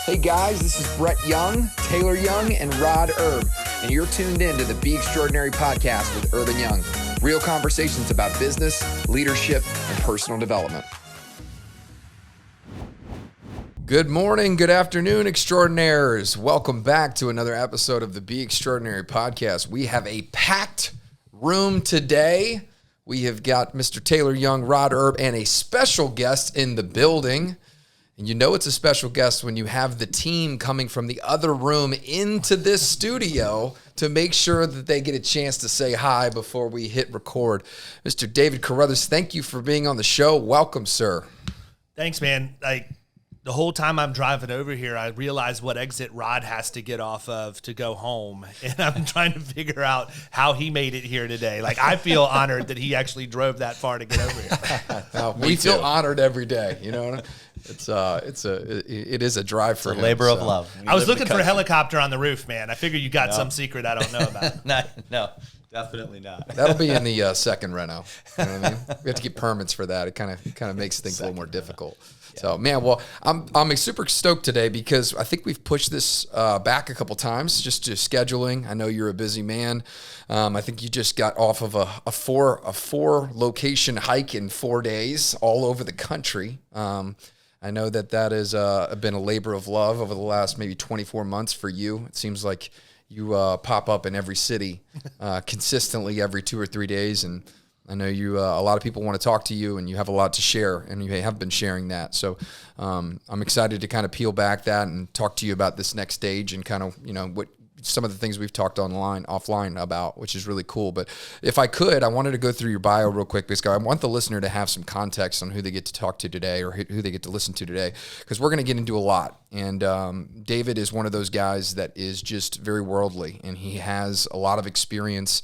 Hey guys, this is Brett Young, Taylor Young, and Rod Erb, and you're tuned in to the Be Extraordinary podcast with Urban Young. Real conversations about business, leadership, and personal development. Good morning, good afternoon, extraordinaires. Welcome back to another episode of the Be Extraordinary podcast. We have a packed room today. We have got Mr. Taylor Young, Rod Erb, and a special guest in the building. And you know it's a special guest when you have the team coming from the other room into this studio to make sure that they get a chance to say hi before we hit record. Mr. David Carothers, thank you for being on the show. Welcome, sir. Thanks, man. The whole time I'm driving over here, I realize what exit Rod has to get off of to go home. And I'm trying to figure out how he made it here today. I feel honored that he actually drove that far to get over here. We feel honored every day. You know, it is a drive for him. Labor of love. I was looking for a helicopter on the roof, man. I figured you got some secret I don't know about. No, definitely not. That'll be in the second reno. You know what I mean? We have to get permits for that. It kind of makes things a little more difficult. Yeah. So, man, well, I'm super stoked today because I think we've pushed this back a couple times just to scheduling. I know you're a busy man. I think you just got off of a four location hike in 4 days all over the country. I know that has been a labor of love over the last maybe 24 months for you. It seems like you pop up in every city consistently every 2 or 3 days, and I know you. A lot of people want to talk to you, and you have a lot to share, and you have been sharing that. So I'm excited to kind of peel back that and talk to you about this next stage and kind of what some of the things we've talked offline about, which is really cool. But if I could, I wanted to go through your bio real quick because I want the listener to have some context on who they get to talk to today or who they get to listen to today, because we're going to get into a lot. And David is one of those guys that is just very worldly, and he has a lot of experience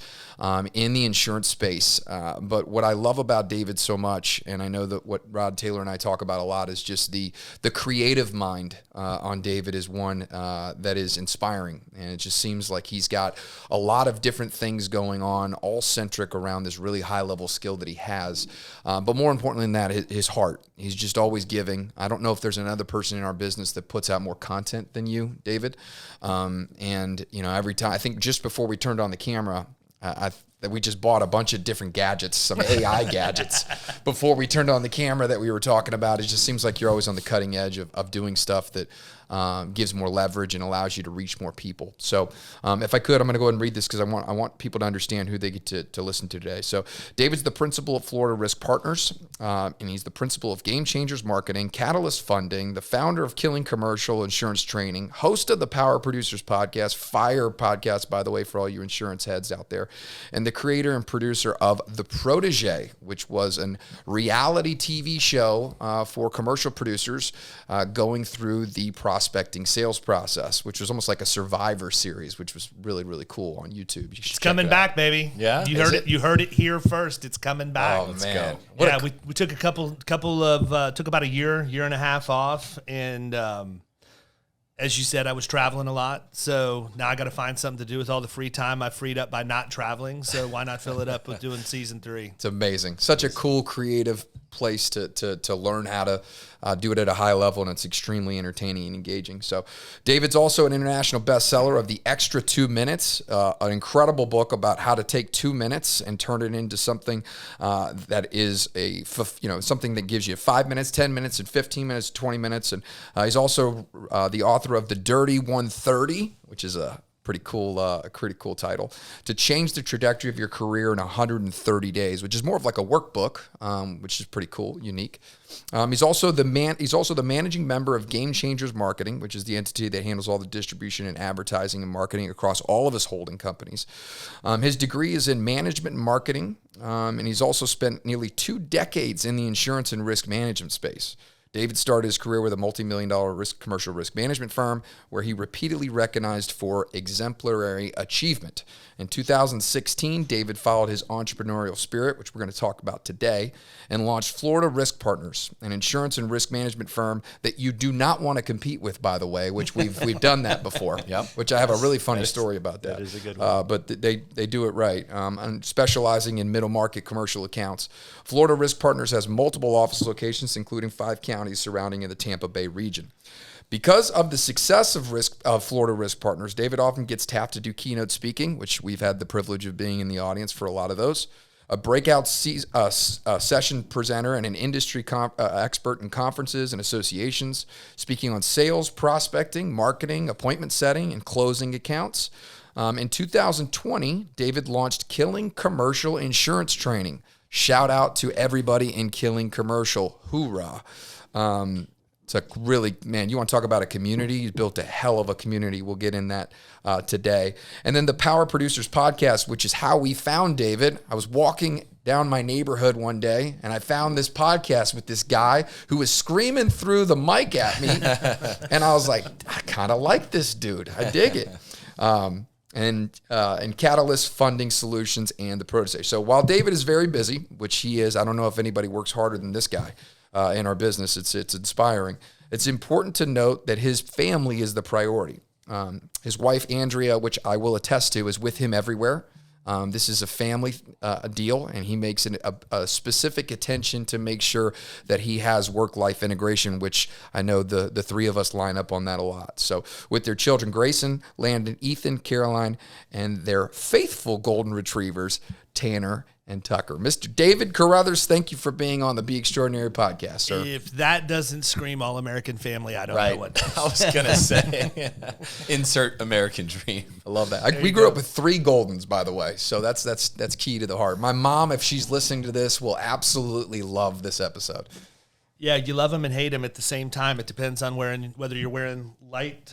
in the insurance space. But what I love about David so much, and I know that what Rod, Taylor, and I talk about a lot, is just the creative mind on David is one that is inspiring. And it just seems like he's got a lot of different things going on, all centric around this really high-level skill that he has. But more importantly than that, his heart. He's just always giving. I don't know if there's another person in our business that puts out more content than you, David. And every time, I think just before we turned on the camera, that we just bought a bunch of different gadgets, some AI gadgets, before we turned on the camera that we were talking about. It just seems like you're always on the cutting edge of doing stuff that gives more leverage and allows you to reach more people. So if I could, I'm going to go ahead and read this because I want people to understand who they get to listen to today. So David's the principal of Florida Risk Partners, and he's the principal of Game Changers Marketing, Catalyst Funding, the founder of Killing Commercial Insurance Training, host of the Power Producers Podcast, Fire Podcast, by the way, for all you insurance heads out there, and the creator and producer of The Protege, which was a reality TV show for commercial producers going through the prospecting sales process, which was almost like a Survivor series, which was really, really cool on YouTube. It's coming back, baby. Yeah, you heard it. You heard it here first. It's coming back. Oh, man. We took took about a year and a half off, and as you said, I was traveling a lot, so now I got to find something to do with all the free time I freed up by not traveling. So why not fill it up with doing season 3? It's amazing. Such a cool, creative place to learn how to do it at a high level, and it's extremely entertaining and engaging. So David's also an international bestseller of The Extra 2 Minutes, an incredible book about how to take 2 minutes and turn it into something that is something that gives you 5 minutes, 10 minutes, and 15 minutes, 20 minutes. And he's also the author of The Dirty 130, which is a pretty cool title, to change the trajectory of your career in 130 days, which is more of like a workbook, which is pretty cool, unique. He's also the managing member of Game Changers Marketing, which is the entity that handles all the distribution and advertising and marketing across all of his holding companies. His degree is in management and marketing, and he's also spent nearly 2 decades in the insurance and risk management space. David started his career with a multi-million-dollar commercial risk management firm where he repeatedly recognized for exemplary achievement. In 2016, David followed his entrepreneurial spirit, which we're going to talk about today, and launched Florida Risk Partners, an insurance and risk management firm that you do not want to compete with, by the way, which we've done that before. Yep. Which I have a really funny story about that. That is a good one. But they do it right. And specializing in middle market commercial accounts, Florida Risk Partners has multiple office locations, including 5 counties surrounding in the Tampa Bay region. Because of the success of Florida Risk Partners, David often gets tapped to do keynote speaking, which we've had the privilege of being in the audience for a lot of those. A breakout session presenter and an industry expert in conferences and associations, speaking on sales, prospecting, marketing, appointment setting, and closing accounts. In 2020, David launched Killing Commercial Insurance Training. Shout out to everybody in Killing Commercial. Hoorah. It's a really, man, you want to talk about a community? He's built a hell of a community. We'll get in that today. And then the Power Producers Podcast, which is how we found David. I was walking down my neighborhood one day, and I found this podcast with this guy who was screaming through the mic at me. And I was like, I kind of like this dude. I dig it. And Catalyst Funding Solutions and the Protege. So while David is very busy, which he is, I don't know if anybody works harder than this guy. In our business, it's inspiring. It's important to note that his family is the priority. His wife, Andrea, which I will attest to, is with him everywhere. This is a family deal, and he makes a specific attention to make sure that he has work-life integration, which I know the three of us line up on that a lot. So with their children, Grayson, Landon, Ethan, Caroline, and their faithful golden retrievers, Tanner and Tucker. Mr. David Carothers, thank you for being on the Be Extraordinary podcast, sir. If that doesn't scream All-American Family, I don't know what does. I was going to say, insert American Dream. I love that. We grew up with 3 Goldens, by the way, so that's key to the heart. My mom, if she's listening to this, will absolutely love this episode. Yeah, you love them and hate them at the same time. It depends on whether you're wearing light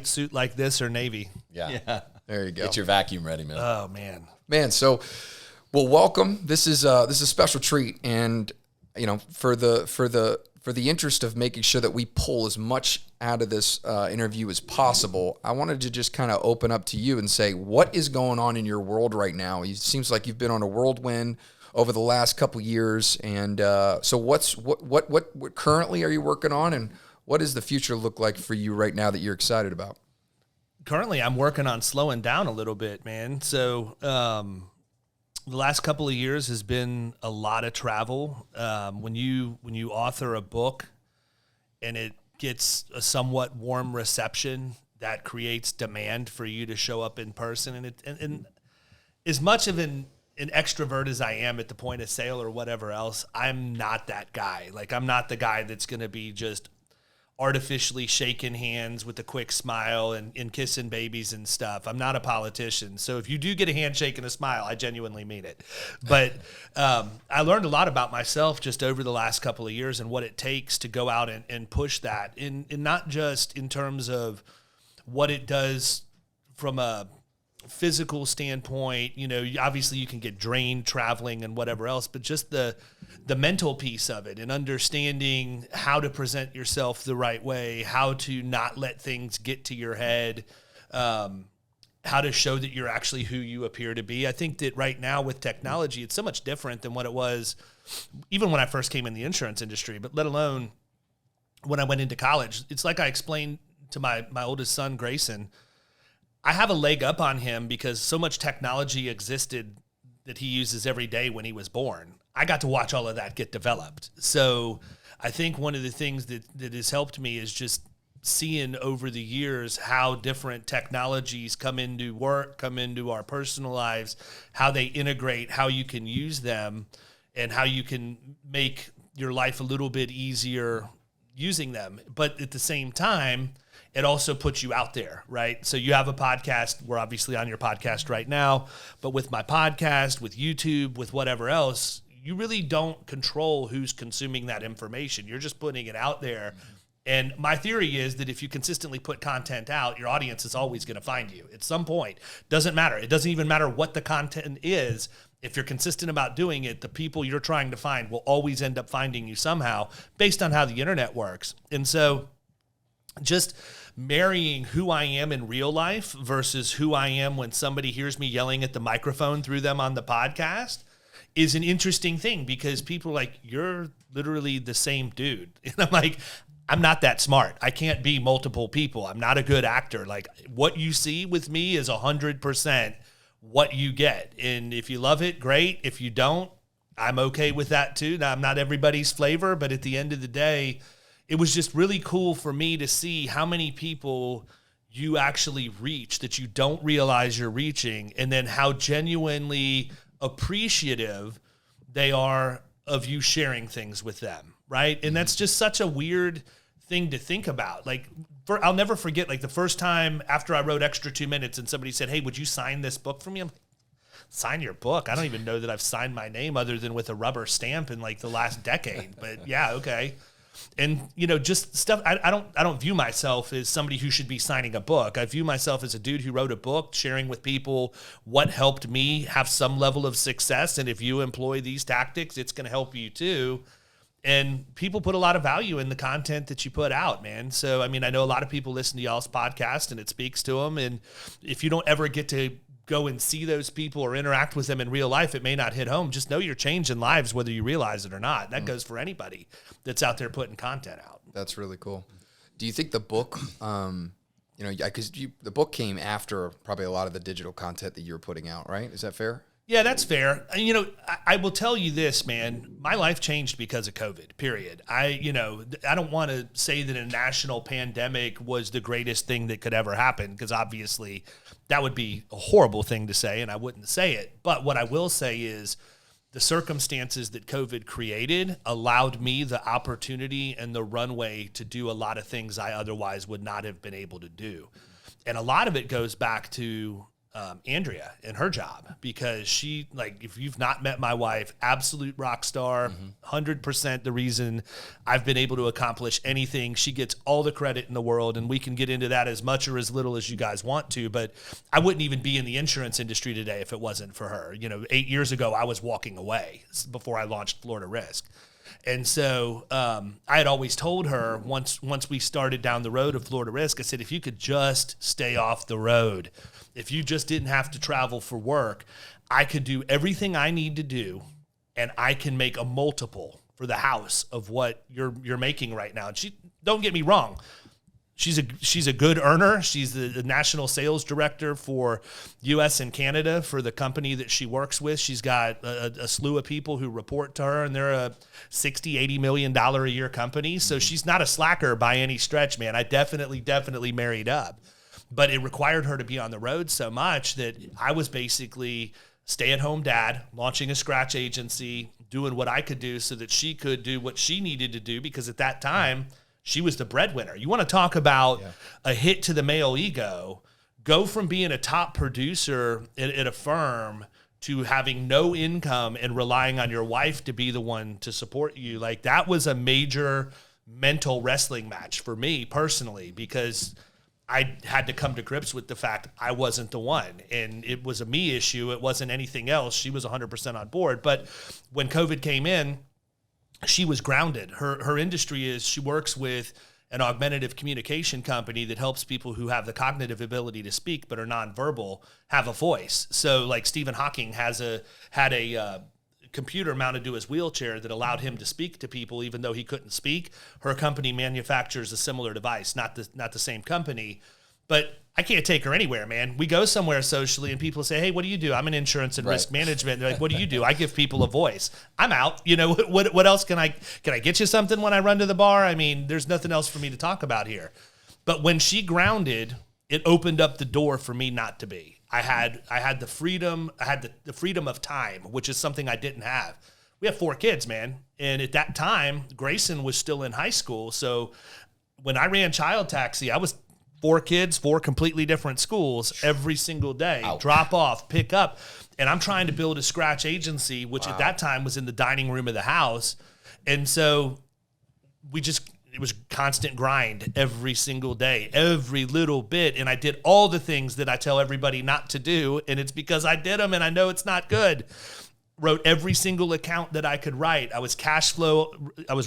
suit like this or navy. Yeah. There you go. Get your vacuum ready, man. Oh, man. So... Well, welcome. This is a special treat, and for the interest of making sure that we pull as much out of this interview as possible, I wanted to just kind of open up to you and say, what is going on in your world right now? It seems like you've been on a whirlwind over the last couple years, and so what currently are you working on, and what does the future look like for you right now that you're excited about? Currently, I'm working on slowing down a little bit, man. So. The last couple of years has been a lot of travel. When you author a book and it gets a somewhat warm reception, that creates demand for you to show up in person. And as much of an extrovert as I am at the point of sale or whatever else, I'm not that guy. Like, I'm not the guy that's going to be just artificially shaking hands with a quick smile and kissing babies and stuff. I'm not a politician. So if you do get a handshake and a smile, I genuinely mean it. But I learned a lot about myself just over the last couple of years and what it takes to go out and push that. And not just in terms of what it does from a physical standpoint, obviously you can get drained traveling and whatever else, but just the mental piece of it and understanding how to present yourself the right way, how to not let things get to your head, how to show that you're actually who you appear to be. I think that right now with technology, it's so much different than what it was even when I first came in the insurance industry, but let alone when I went into college. It's like I explained to my oldest son, Grayson, I have a leg up on him because so much technology existed that he uses every day when he was born. I got to watch all of that get developed. So I think one of the things that has helped me is just seeing over the years how different technologies come into work, come into our personal lives, how they integrate, how you can use them, and how you can make your life a little bit easier using them. But at the same time, it also puts you out there, right? So you have a podcast. We're obviously on your podcast right now. But with my podcast, with YouTube, with whatever else, you really don't control who's consuming that information. You're just putting it out there. And my theory is that if you consistently put content out, your audience is always going to find you at some point. Doesn't matter. It doesn't even matter what the content is. If you're consistent about doing it, the people you're trying to find will always end up finding you somehow based on how the internet works. And so just marrying who I am in real life versus who I am when somebody hears me yelling at the microphone through them on the podcast is an interesting thing, because people are like, you're literally the same dude. And I'm like, I'm not that smart. I can't be multiple people. I'm not a good actor. Like, what you see with me is 100% what you get. And if you love it, great. If you don't, I'm okay with that too. Now, I'm not everybody's flavor, but at the end of the day, it was just really cool for me to see how many people you actually reach that you don't realize you're reaching, and then how genuinely appreciative they are of you sharing things with them, right? And that's just such a weird thing to think about. Like, I'll never forget, like, the first time after I wrote Extra 2 Minutes and somebody said, hey, would you sign this book for me? I'm like, sign your book? I don't even know that I've signed my name other than with a rubber stamp in like the last decade, but yeah, okay. And, just stuff, I don't view myself as somebody who should be signing a book. I view myself as a dude who wrote a book, sharing with people what helped me have some level of success. And if you employ these tactics, it's going to help you too. And people put a lot of value in the content that you put out, man. So, I mean, I know a lot of people listen to y'all's podcast and it speaks to them. And if you don't ever get to go and see those people or interact with them in real life, it may not hit home. Just know you're changing lives, whether you realize it or not. That goes for anybody that's out there putting content out. That's really cool. Do you think the book, because the book came after probably a lot of the digital content that you were putting out, right? Is that fair? Yeah, that's fair. I will tell you this, man. My life changed because of COVID, period. I don't want to say that a national pandemic was the greatest thing that could ever happen, because obviously that would be a horrible thing to say, and I wouldn't say it. But what I will say is the circumstances that COVID created allowed me the opportunity and the runway to do a lot of things I otherwise would not have been able to do. And a lot of it goes back to Andrea and her job, because she, like, if you've not met my wife, absolute rock star, 100% the reason I've been able to accomplish anything. She gets all the credit in the world, and we can get into that as much or as little as you guys want to, but I wouldn't even be in the insurance industry today if it wasn't for her. 8 years ago, I was walking away before I launched Florida Risk. And so I had always told her once we started down the road of Florida Risk, I said, if you could just stay off the road, if you just didn't have to travel for work, I could do everything I need to do, and I can make a multiple for the house of what you're making right now. And don't get me wrong, she's a good earner. She's the national sales director for U.S. and Canada for the company that she works with. She's got a slew of people who report to her, and they're a $60-80 million a year company. So she's not a slacker by any stretch, man. I definitely married up. But it required her to be on the road so much that I was basically stay-at-home dad, launching a scratch agency, doing what I could do so that she could do what she needed to do, because at that time, she was the breadwinner. You want to talk about a hit to the male ego, go from being a top producer at a firm to having no income and relying on your wife to be the one to support you. Like, that was a major mental wrestling match for me personally, because I had to come to grips with the fact I wasn't the one, and it was a me issue. It wasn't anything else. She was 100% on board. But when COVID came in, she was grounded. Her industry is, she works with an augmentative communication company that helps people who have the cognitive ability to speak but are nonverbal have a voice. So, like, Stephen Hawking had a computer mounted to his wheelchair that allowed him to speak to people even though he couldn't speak. Her company manufactures a similar device, not the same company, but I can't take her anywhere, man. We go somewhere socially and people say, hey, what do you do? I'm in insurance and risk management. They're like, what do you do? I give people a voice. I'm out. What else can I get you something when I run to the bar? I mean, there's nothing else for me to talk about here. But when she grounded, it opened up the door for me not to be. I had the freedom. I had the freedom of time, which is something I didn't have. We have 4 kids, man. And at that time, Grayson was still in high school. So when I ran Child Taxi, I was 4 kids, 4 completely different schools every single day. Ouch. Drop off, pick up. And I'm trying to build a scratch agency, which at that time was in the dining room of the house. And so it was constant grind every single day, every little bit. And I did all the things that I tell everybody not to do. And it's because I did them and I know it's not good. Wrote every single account that I could write. I was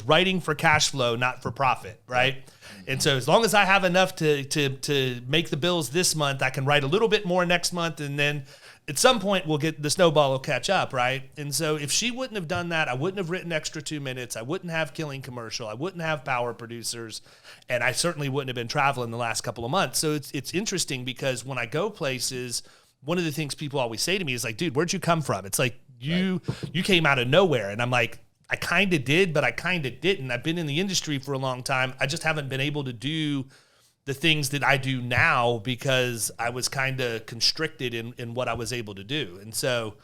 writing for cash flow, not for profit, right? And so as long as I have enough to make the bills this month, I can write a little bit more next month, and then at some point the snowball will catch up, right? And so if she wouldn't have done that, I wouldn't have written Extra 2 Minutes. I wouldn't have Killing Commercial. I wouldn't have Power Producers, and I certainly wouldn't have been traveling the last couple of months. So it's interesting because when I go places, one of the things people always say to me is like, dude, where'd you come from? It's like, you came out of nowhere. And I'm like, I kind of did, but I kind of didn't. I've been in the industry for a long time. I just haven't been able to do the things that I do now because I was kind of constricted in what I was able to do. And so,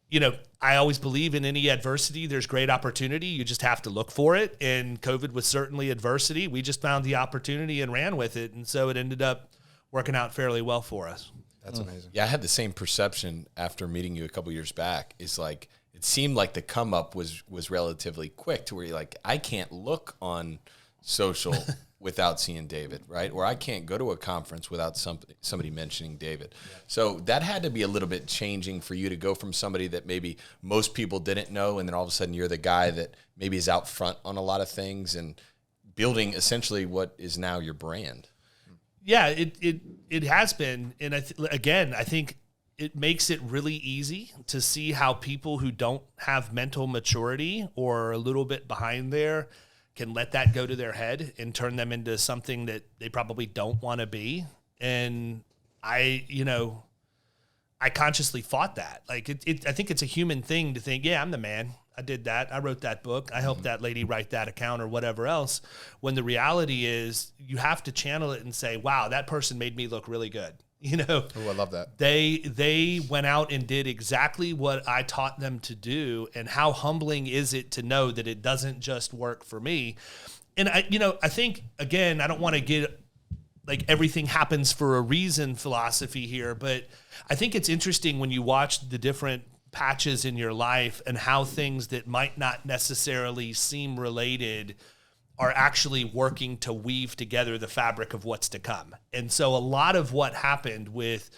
you know, I always believe in any adversity, there's great opportunity. You just have to look for it. And COVID was certainly adversity. We just found the opportunity and ran with it. And so it ended up working out fairly well for us. That's amazing. Yeah, I had the same perception after meeting you a couple years back. It's like, it seemed like the come up was relatively quick to where you're like, I can't look on social without seeing David, right? Or I can't go to a conference without somebody mentioning David. Yeah. So that had to be a little bit changing for you to go from somebody that maybe most people didn't know, and then all of a sudden you're the guy that maybe is out front on a lot of things and building essentially what is now your brand. Yeah, it has been. And I think it makes it really easy to see how people who don't have mental maturity or are a little bit behind there can let that go to their head and turn them into something that they probably don't want to be. And I consciously fought that. Like I think it's a human thing to think, yeah, I'm the man. I did that. I wrote that book. I helped that lady write that account or whatever else. When the reality is you have to channel it and say, wow, that person made me look really good. You know, oh, I love that. They went out and did exactly what I taught them to do. And how humbling is it to know that it doesn't just work for me? And I think, again, I don't want to get like everything happens for a reason philosophy here, but I think it's interesting when you watch the different patches in your life and how things that might not necessarily seem related are actually working to weave together the fabric of what's to come. And so a lot of what happened with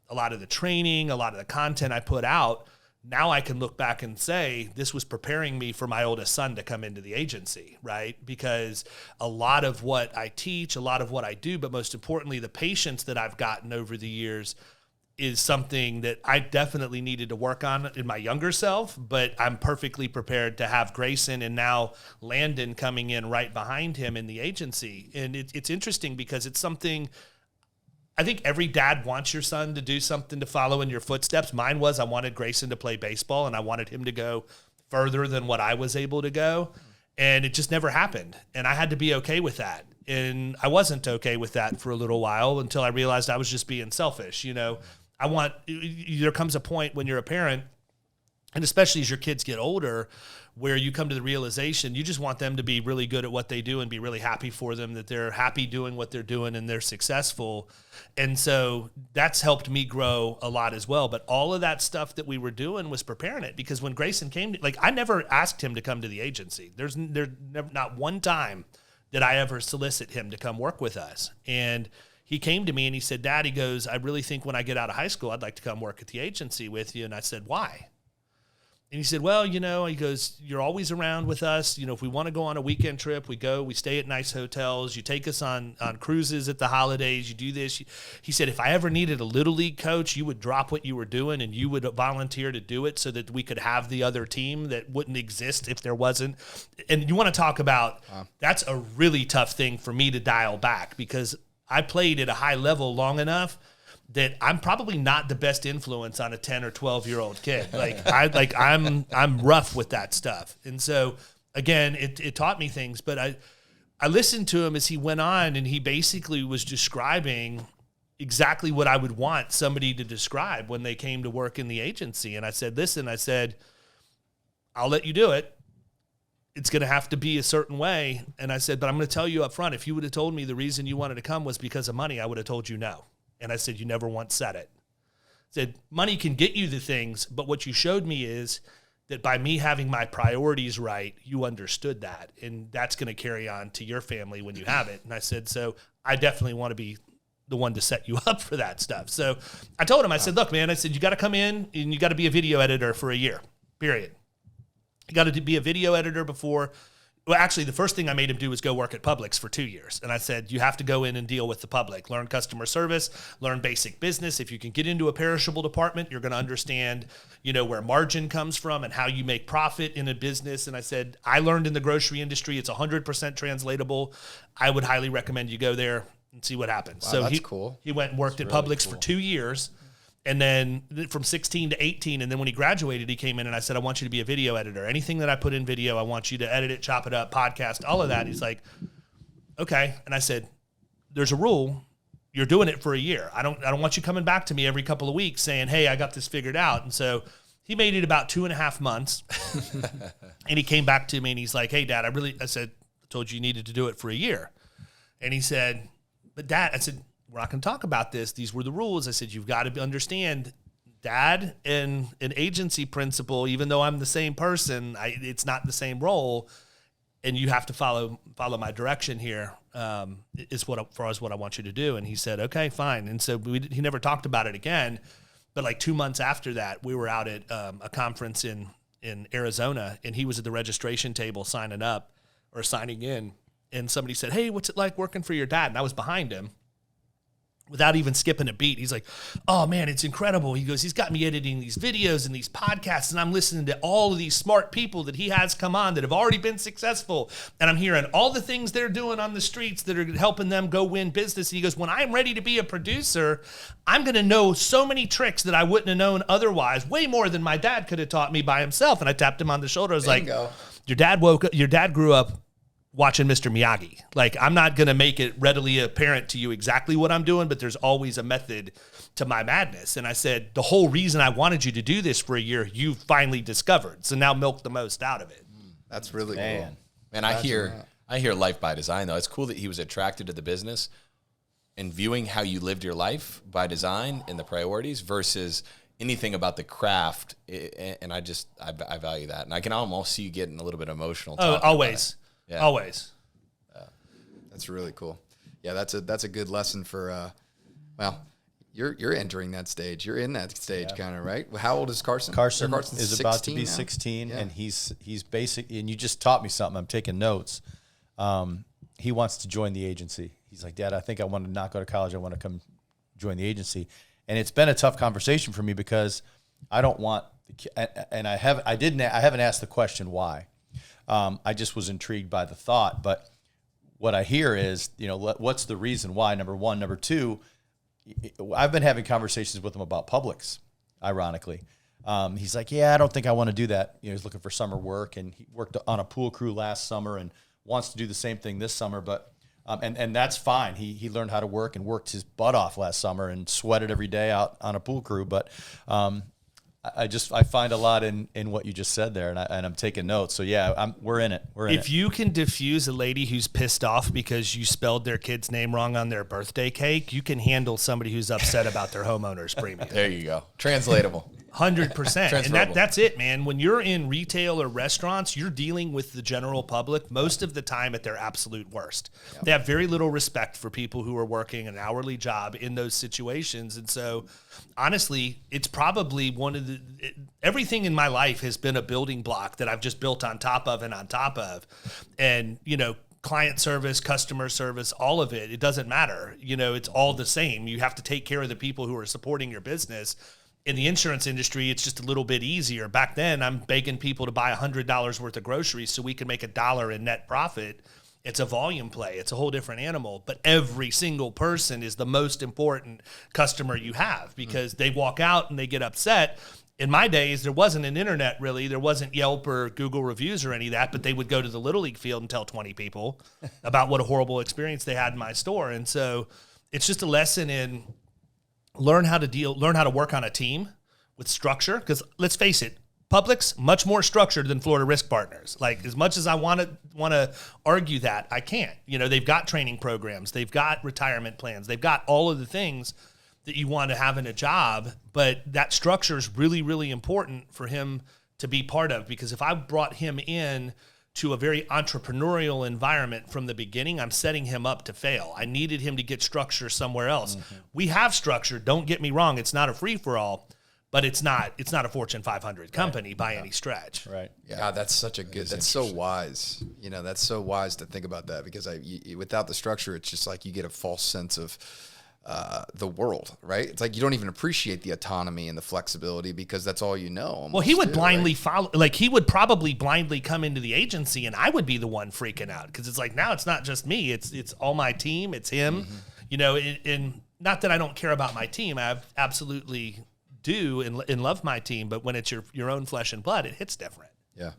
a lot of the training, a lot of the content I put out, now I can look back and say, this was preparing me for my oldest son to come into the agency, right? Because a lot of what I teach, a lot of what I do, but most importantly, the patience that I've gotten over the years is something that I definitely needed to work on in my younger self, but I'm perfectly prepared to have Grayson and now Landon coming in right behind him in the agency. And it's interesting because it's something I think every dad wants your son to do something to follow in your footsteps. Mine was I wanted Grayson to play baseball and I wanted him to go further than what I was able to go. And it just never happened. And I had to be okay with that. And I wasn't okay with that for a little while until I realized I was just being selfish. You know, there comes a point when you're a parent, and especially as your kids get older, where you come to the realization you just want them to be really good at what they do and be really happy for them, that they're happy doing what they're doing and they're successful. And so that's helped me grow a lot as well. But all of that stuff that we were doing was preparing it, because when Grayson came, I never asked him to come to the agency. There's not one time that I ever solicit him to come work with us. And he came to me and he said, Dad, he goes, I really think when I get out of high school, I'd like to come work at the agency with you. And I said, why? And he said, well, he goes, you're always around with us. If we want to go on a weekend trip, we go, we stay at nice hotels. You take us on cruises at the holidays. You do this. He said, if I ever needed a little league coach, you would drop what you were doing and you would volunteer to do it so that we could have the other team that wouldn't exist if there wasn't. And you want to talk about, that's a really tough thing for me to dial back, because I played at a high level long enough that I'm probably not the best influence on a 10 or 12-year-old kid. I'm rough with that stuff. And so again, it taught me things, but I listened to him as he went on, and he basically was describing exactly what I would want somebody to describe when they came to work in the agency. And I said, listen, I'll let you do it. It's going to have to be a certain way. And I said, but I'm going to tell you up front, if you would have told me the reason you wanted to come was because of money, I would have told you no. And I said, you never once said it. I said, money can get you the things, but what you showed me is that by me having my priorities right, you understood that. And that's going to carry on to your family when you have it. And I said, so I definitely want to be the one to set you up for that stuff. So I told him, I said, look, man, you got to come in and you got to be a video editor for a year, period. You got to be a video editor before. Well, actually, the first thing I made him do was go work at Publix for 2 years. And I said, you have to go in and deal with the public, learn customer service, learn basic business. If you can get into a perishable department, you're going to understand, where margin comes from and how you make profit in a business. And I said, I learned in the grocery industry, it's 100% translatable. I would highly recommend you go there and see what happens. Wow, so that's cool. He went and worked at Publix for 2 years. And then from 16 to 18, and then when he graduated, he came in and I said, I want you to be a video editor. Anything that I put in video, I want you to edit it, chop it up, podcast, all of that. He's like, okay. And I said, there's a rule. You're doing it for a year. I don't want you coming back to me every couple of weeks saying, hey, I got this figured out. And so he made it about 2.5 months. And he came back to me and he's like, hey, Dad, I said, I told you needed to do it for a year. And he said, but Dad, I said, we're not going to talk about this. These were the rules. I said, you've got to understand, Dad and an agency principal, even though I'm the same person, it's not the same role. And you have to follow my direction here. Is what I want you to do. And he said, okay, fine. And so he never talked about it again. But like 2 months after that, we were out at a conference in Arizona, and he was at the registration table signing in. And somebody said, hey, what's it like working for your dad? And I was behind him. Without even skipping a beat, he's like, oh, man, it's incredible. He goes, he's got me editing these videos and these podcasts, and I'm listening to all of these smart people that he has come on that have already been successful, and I'm hearing all the things they're doing on the streets that are helping them go win business. And he goes, when I'm ready to be a producer, I'm going to know so many tricks that I wouldn't have known otherwise, way more than my dad could have taught me by himself. And I tapped him on the shoulder. I was like, your dad grew up watching Mr. Miyagi. Like, I'm not going to make it readily apparent to you exactly what I'm doing, but there's always a method to my madness. And I said, the whole reason I wanted you to do this for a year, you finally discovered. So now milk the most out of it. That's really cool. Man, I hear life by design, though. It's cool that he was attracted to the business and viewing how you lived your life by design and the priorities versus anything about the craft. And I value that. And I can almost see you getting a little bit emotional. Oh, always. Yeah. Always. That's really cool. Yeah, that's a good lesson for you're entering that stage. You're in that stage kind of, right? How old is Carson? Carson is about to be 16 and he's basic, and you just taught me something. I'm taking notes. He wants to join the agency. He's like, Dad, I think I want to not go to college. I want to come join the agency. And it's been a tough conversation for me because I don't want and I haven't asked the question why. I just was intrigued by the thought, but what I hear is, what's the reason why? Number one. Number two, I've been having conversations with him about Publix, ironically. He's like, yeah, I don't think I want to do that. He's looking for summer work, and he worked on a pool crew last summer and wants to do the same thing this summer, but and that's fine. He learned how to work and worked his butt off last summer and sweated every day out on a pool crew, but I find a lot in what you just said there, and I'm taking notes. So yeah, we're in it. If you can diffuse a lady who's pissed off because you spelled their kid's name wrong on their birthday cake, you can handle somebody who's upset about their homeowner's premium. There you go. Translatable. 100%. And that's it, man. When you're in retail or restaurants, you're dealing with the general public most of the time at their absolute worst. Yep. They have very little respect for people who are working an hourly job in those situations. And so, honestly, it's probably everything in my life has been a building block that I've just built on top of and on top of. And, client service, customer service, all of it, it doesn't matter. It's all the same. You have to take care of the people who are supporting your business. In the insurance industry, it's just a little bit easier. Back then, I'm begging people to buy $100 worth of groceries so we can make $1 in net profit. It's a volume play. It's a whole different animal. But every single person is the most important customer you have because they walk out and they get upset. In my days, there wasn't an internet really. There wasn't Yelp or Google reviews or any of that, but they would go to the Little League field and tell 20 people about what a horrible experience they had in my store. And so it's just a lesson in learn how to work on a team with structure. Because let's face it, Publix much more structured than Florida Risk Partners. Like, as much as I want to argue that, I can't. They've got training programs, they've got retirement plans, they've got all of the things that you want to have in a job. But that structure is really, really important for him to be part of. Because if I brought him in to a very entrepreneurial environment from the beginning, I'm setting him up to fail. I needed him to get structure somewhere else. Mm-hmm. We have structure. Don't get me wrong. It's not a free-for-all, but it's not a Fortune 500 company by any stretch. Right. Yeah. God, that's such a good, that's so wise. That's so wise to think about that because without the structure, it's just like you get a false sense of the world, right? It's like you don't even appreciate the autonomy and the flexibility because that's all you know. Well, he would blindly follow, like he would probably blindly come into the agency and I would be the one freaking out because it's like, now it's not just me, it's all my team, it's him, and not that I don't care about my team. I absolutely do and love my team, but when it's your own flesh and blood, it hits different. Yeah.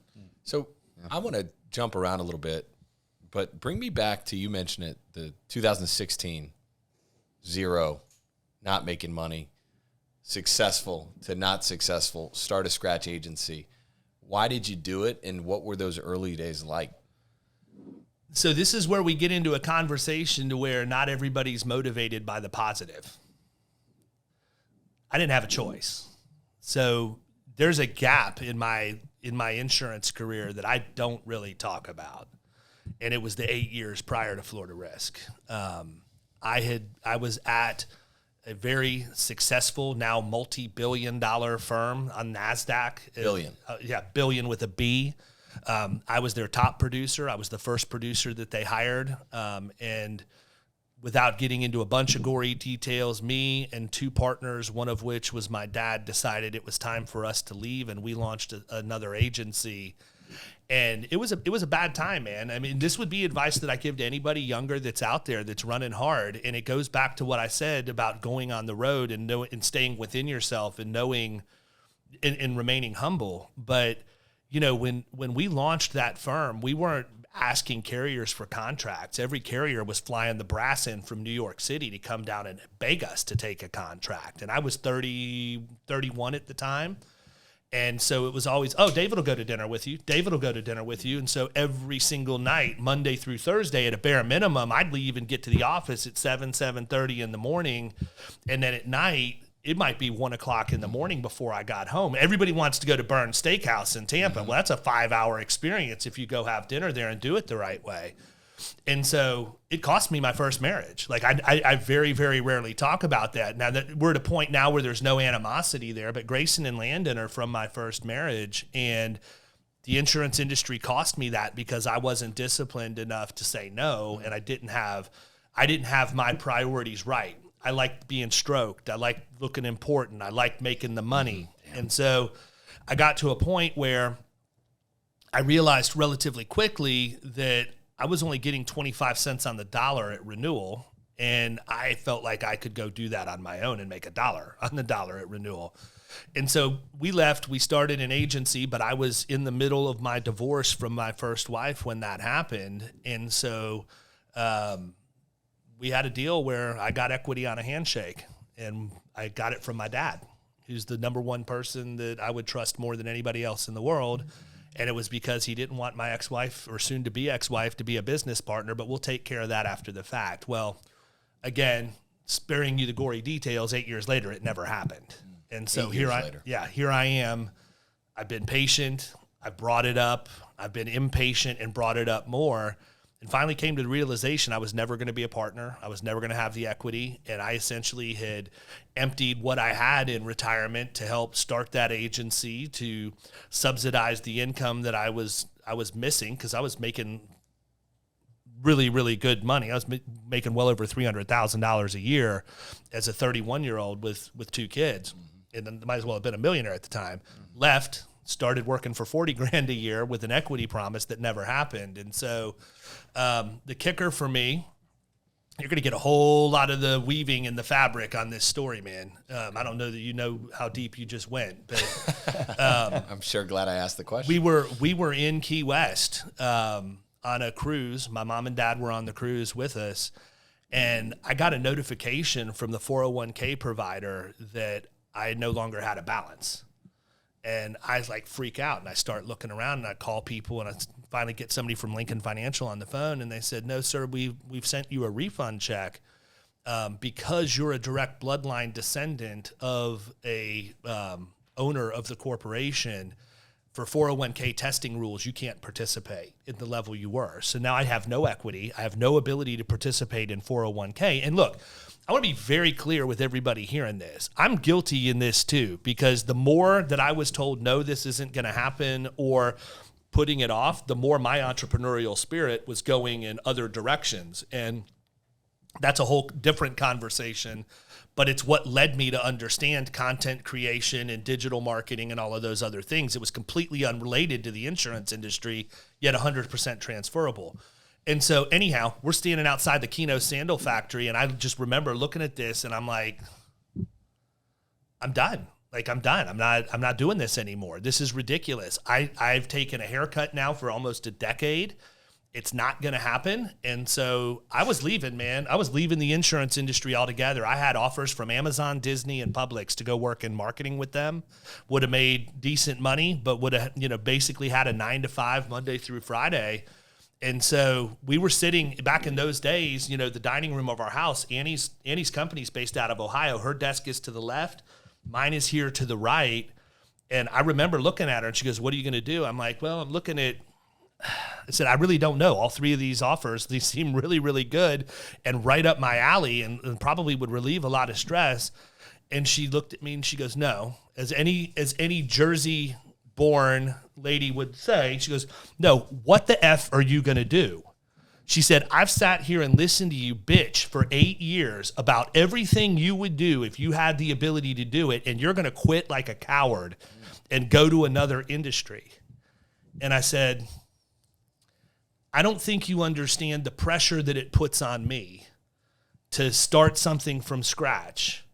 So I want to jump around a little bit, but bring me back to, you mentioned it, the 2016, 0, not making money, successful to not successful, start a scratch agency. Why did you do it, and what were those early days like? So this is where we get into a conversation to where not everybody's motivated by the positive. I didn't have a choice. So there's a gap in my insurance career that I don't really talk about. And it was the 8 years prior to Florida Risk. I was at a very successful, now multi-billion-dollar firm on NASDAQ. Billion. Billion with a B. I was their top producer. I was the first producer that they hired. And without getting into a bunch of gory details, me and 2 partners, one of which was my dad, decided it was time for us to leave, and we launched another agency. And it was a bad time, man. I mean, this would be advice that I give to anybody younger that's out there that's running hard. And it goes back to what I said about going on the road and staying within yourself and knowing and remaining humble. But, you know, when we launched that firm, we weren't asking carriers for contracts. Every carrier was flying the brass in from New York City to come down and beg us to take a contract. And I was 31 at the time. And so it was always, oh, David will go to dinner with you. David will go to dinner with you. And so every single night, Monday through Thursday, at a bare minimum, I'd leave and get to the office at 7:30 in the morning. And then at night, it might be 1 o'clock in the morning before I got home. Everybody wants to go to Burn's Steakhouse in Tampa. Well, that's a 5-hour experience if you go have dinner there and do it the right way. And so it cost me my first marriage. Like I very, very rarely talk about that. Now that we're at a point now where there's no animosity there, but Grayson and Landon are from my first marriage, and the insurance industry cost me that because I wasn't disciplined enough to say no, and I didn't have my priorities right. I liked being stroked. I liked looking important. I liked making the money. And so I got to a point where I realized relatively quickly that I was only getting 25 cents on the dollar at renewal, and I felt like I could go do that on my own and make $1 on the dollar at renewal. And so we left. We started an agency, but I was in the middle of my divorce from my first wife when that happened. And so we had a deal where I got equity on a handshake, and I got it from my dad, who's the number one person that I would trust more than anybody else in the world. And it was because he didn't want my ex-wife or soon-to-be ex-wife to be a business partner, but we'll take care of that after the fact. Well, again, sparing you the gory details, 8 years later, it never happened. And so here I am. I've been patient. I've brought it up. I've been impatient and brought it up more, and finally came to the realization I was never going to be a partner. I was never going to have the equity, and I essentially had emptied what I had in retirement to help start that agency, to subsidize the income that I was missing, because I was making really, really good money. I was making well over $300,000 a year as a 31-year-old with 2 kids, and then might as well have been a millionaire at the time. Left, started working for $40,000 a year with an equity promise that never happened. And so the kicker for me, you're going to get a whole lot of the weaving in the fabric on this story, man. I don't know that you know how deep you just went, but I'm sure glad I asked the question. We were in Key West on a cruise. My mom and dad were on the cruise with us, and I got a notification from the 401k provider that I no longer had a balance. And I like freak out, and I start looking around, and I call people, and I finally get somebody from Lincoln Financial on the phone, and they said, "No, sir, we've sent you a refund check because you're a direct bloodline descendant of a owner of the corporation. For 401k testing rules, you can't participate at the level you were. So now I have no equity. I have no ability to participate in 401k. And look, I want to be very clear with everybody hearing this. I'm guilty in this too, because the more that I was told, no, this isn't going to happen, or putting it off, the more my entrepreneurial spirit was going in other directions. And that's a whole different conversation, but it's what led me to understand content creation and digital marketing and all of those other things. It was completely unrelated to the insurance industry, yet 100% transferable. And so anyhow, we're standing outside the Keno Sandal factory, and I just remember looking at this, and I'm like, I'm done. like, I'm done. I'm not doing this anymore. This is ridiculous. I've taken a haircut now for almost a decade. It's not going to happen. And so I was leaving, man. I was leaving the insurance industry altogether. I had offers from Amazon, Disney, and Publix to go work in marketing with them. Would have made decent money, but would have, basically had a 9 to 5 Monday through Friday. And so we were sitting back in those days, the dining room of our house. Annie's company's based out of Ohio. Her desk is to the left. Mine is here to the right. And I remember looking at her and she goes, "What are you going to do?" I'm like, "Well, I'm looking at," I said, "I really don't know. All 3 of these offers, they seem really, really good and right up my alley and probably would relieve a lot of stress." And she looked at me and she goes, "No." As any Jersey-born lady would say, she goes, "No, what the F are you going to do?" She said, "I've sat here and listened to you bitch for 8 years about everything you would do if you had the ability to do it, and you're going to quit like a coward and go to another industry." And I said, "I don't think you understand the pressure that it puts on me to start something from scratch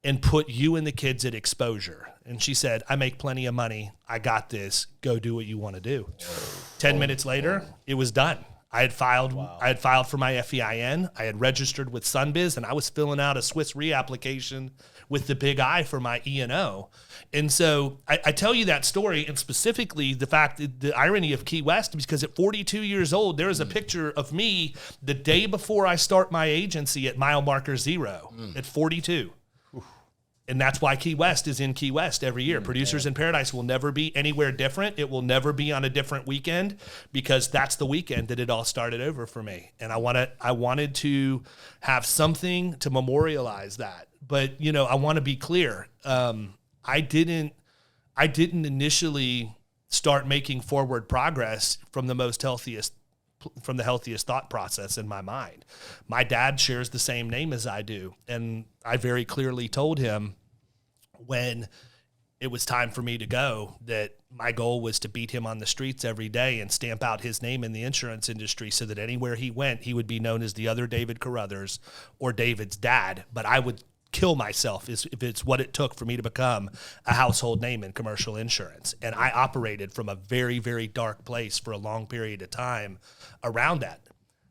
and put you and the kids at exposure." And she said, "I make plenty of money. I got this. Go do what you want to do." 10 minutes later, it was done. I had filed for my FEIN. I had registered with Sunbiz, and I was filling out a Swiss Re application with the big I for my E&O. And so I tell you that story, and specifically the fact that the irony of Key West, because at 42 years old, there is a picture of me the day before I start my agency at mile marker 0 at 42. And that's why Key West is in Key West every year. Producers in Paradise will never be anywhere different. It will never be on a different weekend, because that's the weekend that it all started over for me. And I wanted to have something to memorialize that. But, I want to be clear. I didn't initially start making forward progress from the healthiest thought process in my mind. My dad shares the same name as I do. And I very clearly told him when it was time for me to go that my goal was to beat him on the streets every day and stamp out his name in the insurance industry so that anywhere he went, he would be known as the other David Carothers or David's dad. But I would kill myself if it's what it took for me to become a household name in commercial insurance. And I operated from a very, very dark place for a long period of time around that.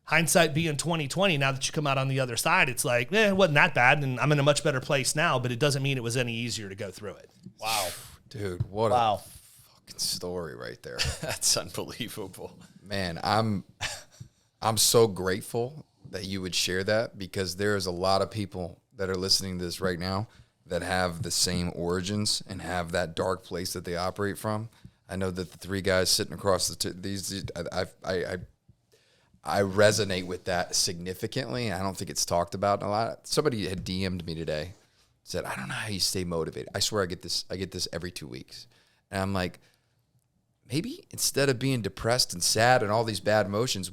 Hindsight being 2020, now that you come out on the other side, it's like, it wasn't that bad, and I'm in a much better place now, but it doesn't mean it was any easier to go through it. Wow. Dude, what a fucking story right there. That's unbelievable. Man, I'm so grateful that you would share that, because there's a lot of people that are listening to this right now that have the same origins and have that dark place that they operate from. I know that the 3 guys sitting across I resonate with that significantly. I don't think it's talked about a lot. Somebody had DM'd me today, said, "I don't know how you stay motivated. I swear I get this every 2 weeks." And I'm like, maybe instead of being depressed and sad and all these bad emotions,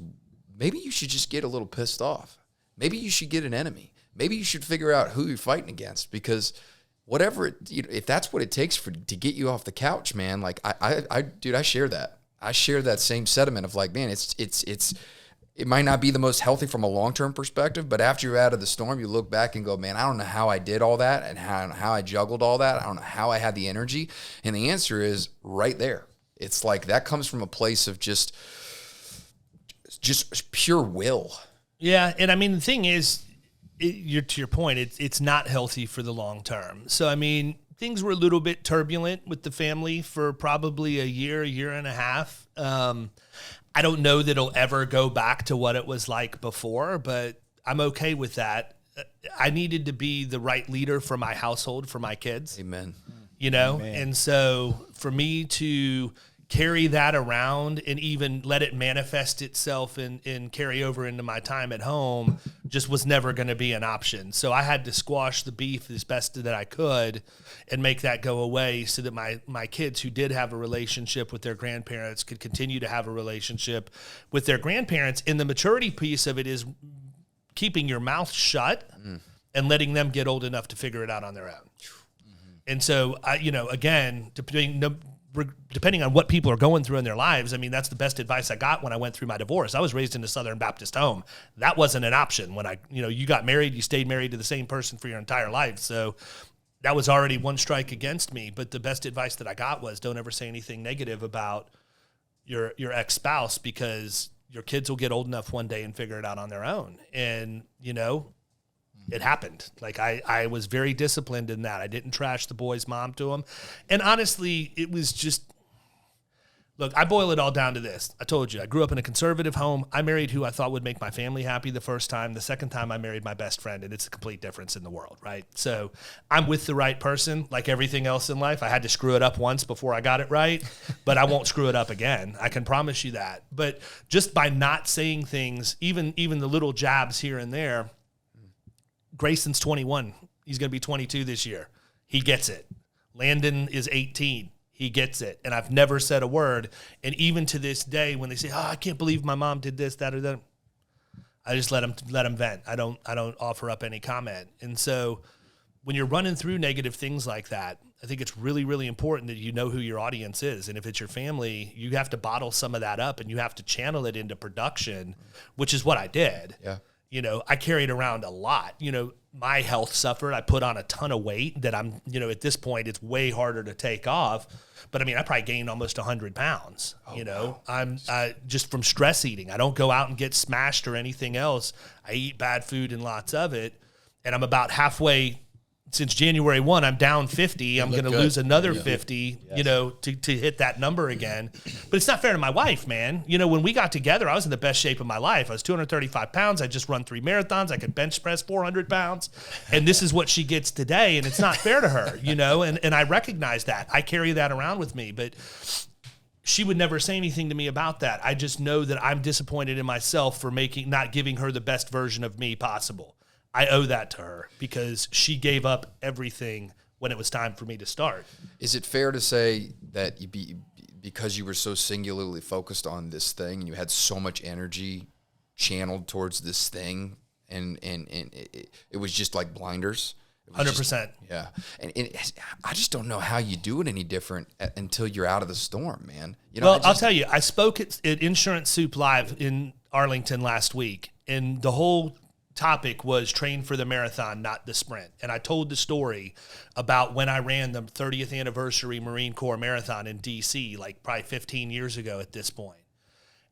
maybe you should just get a little pissed off. Maybe you should get an enemy. Maybe you should figure out who you're fighting against, because whatever if that's what it takes to get you off the couch, man. Like I share that. I share that same sentiment of like, man, it might not be the most healthy from a long-term perspective, but after you're out of the storm, you look back and go, man, I don't know how I did all that and how I juggled all that. I don't know how I had the energy. And the answer is right there. It's like that comes from a place of just pure will. Yeah, and I mean, the thing is, to your point, it's not healthy for the long term. So, I mean, things were a little bit turbulent with the family for probably a year and a half. I don't know that it'll ever go back to what it was like before, but I'm okay with that. I needed to be the right leader for my household, for my kids. Amen. Amen. And so for me to carry that around and even let it manifest itself and carry over into my time at home just was never going to be an option. So I had to squash the beef as best that I could and make that go away so that my kids who did have a relationship with their grandparents could continue to have a relationship with their grandparents. And the maturity piece of it is keeping your mouth shut and letting them get old enough to figure it out on their own. And so, again, depending on what people are going through in their lives, I mean, that's the best advice I got when I went through my divorce. I was raised in a Southern Baptist home. That wasn't an option. When you got married, you stayed married to the same person for your entire life. So that was already one strike against me. But the best advice that I got was don't ever say anything negative about your ex-spouse, because your kids will get old enough one day and figure it out on their own. And, you know, it happened. Like I was very disciplined in that. I didn't trash the boy's mom to him. And honestly, it was just, look, I boil it all down to this. I told you, I grew up in a conservative home. I married who I thought would make my family happy the first time. The second time I married my best friend, and it's a complete difference in the world, right? So I'm with the right person. Like everything else in life, I had to screw it up once before I got it right, but I won't screw it up again. I can promise you that. But just by not saying things, even the little jabs here and there, Grayson's 21. He's going to be 22 this year. He gets it. Landon is 18. He gets it. And I've never said a word. And even to this day, when they say, "Oh, I can't believe my mom did this, that, or that," I just let them vent. I don't offer up any comment. And so when you're running through negative things like that, I think it's really, really important that you know who your audience is. And if it's your family, you have to bottle some of that up and you have to channel it into production, which is what I did. Yeah. You know, I carried around a lot. You know, my health suffered. I put on a ton of weight that I'm, you know, at this point, it's way harder to take off. But I mean, I probably gained almost 100 pounds. You know, wow. I'm just from stress eating. I don't go out and get smashed or anything else. I eat bad food and lots of it. And I'm about halfway. Since January 1, I'm down 50. I'm going to lose another 50, you know, to hit that number again. But it's not fair to my wife, man. You know, when we got together, I was in the best shape of my life. I was 235 pounds. I just run 3 marathons. I could bench press 400 pounds. And this is what she gets today. And it's not fair to her, you know, and I recognize that. I carry that around with me. But she would never say anything to me about that. I just know that I'm disappointed in myself for not giving her the best version of me possible. I owe that to her because she gave up everything when it was time for me to start. Is it fair to say that because you were so singularly focused on this thing and you had so much energy channeled towards this thing and it was just like blinders? 100%. Yeah. And I just don't know how you do it any different until you're out of the storm, man. You know, well, I'll tell you, I spoke at Insurance Soup Live in Arlington last week, and the whole topic was train for the marathon, not the sprint. And I told the story about when I ran the 30th anniversary Marine Corps Marathon in DC, like probably 15 years ago at this point.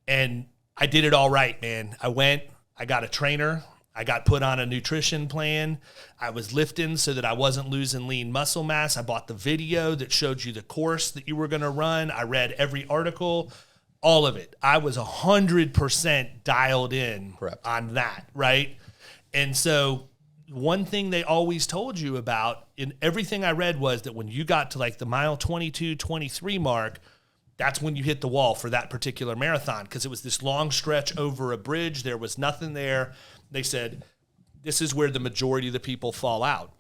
And I did it all right, man. I went, I got a trainer, I got put on a nutrition plan. I was lifting so that I wasn't losing lean muscle mass. I bought the video that showed you the course that you were going to run. I read every article, all of it. I was 100% dialed in on that, right? And so one thing they always told you about in everything I read was that when you got to like the mile 22, 23 mark, that's when you hit the wall for that particular marathon, because it was this long stretch over a bridge. There was nothing there. They said, this is where the majority of the people fall out.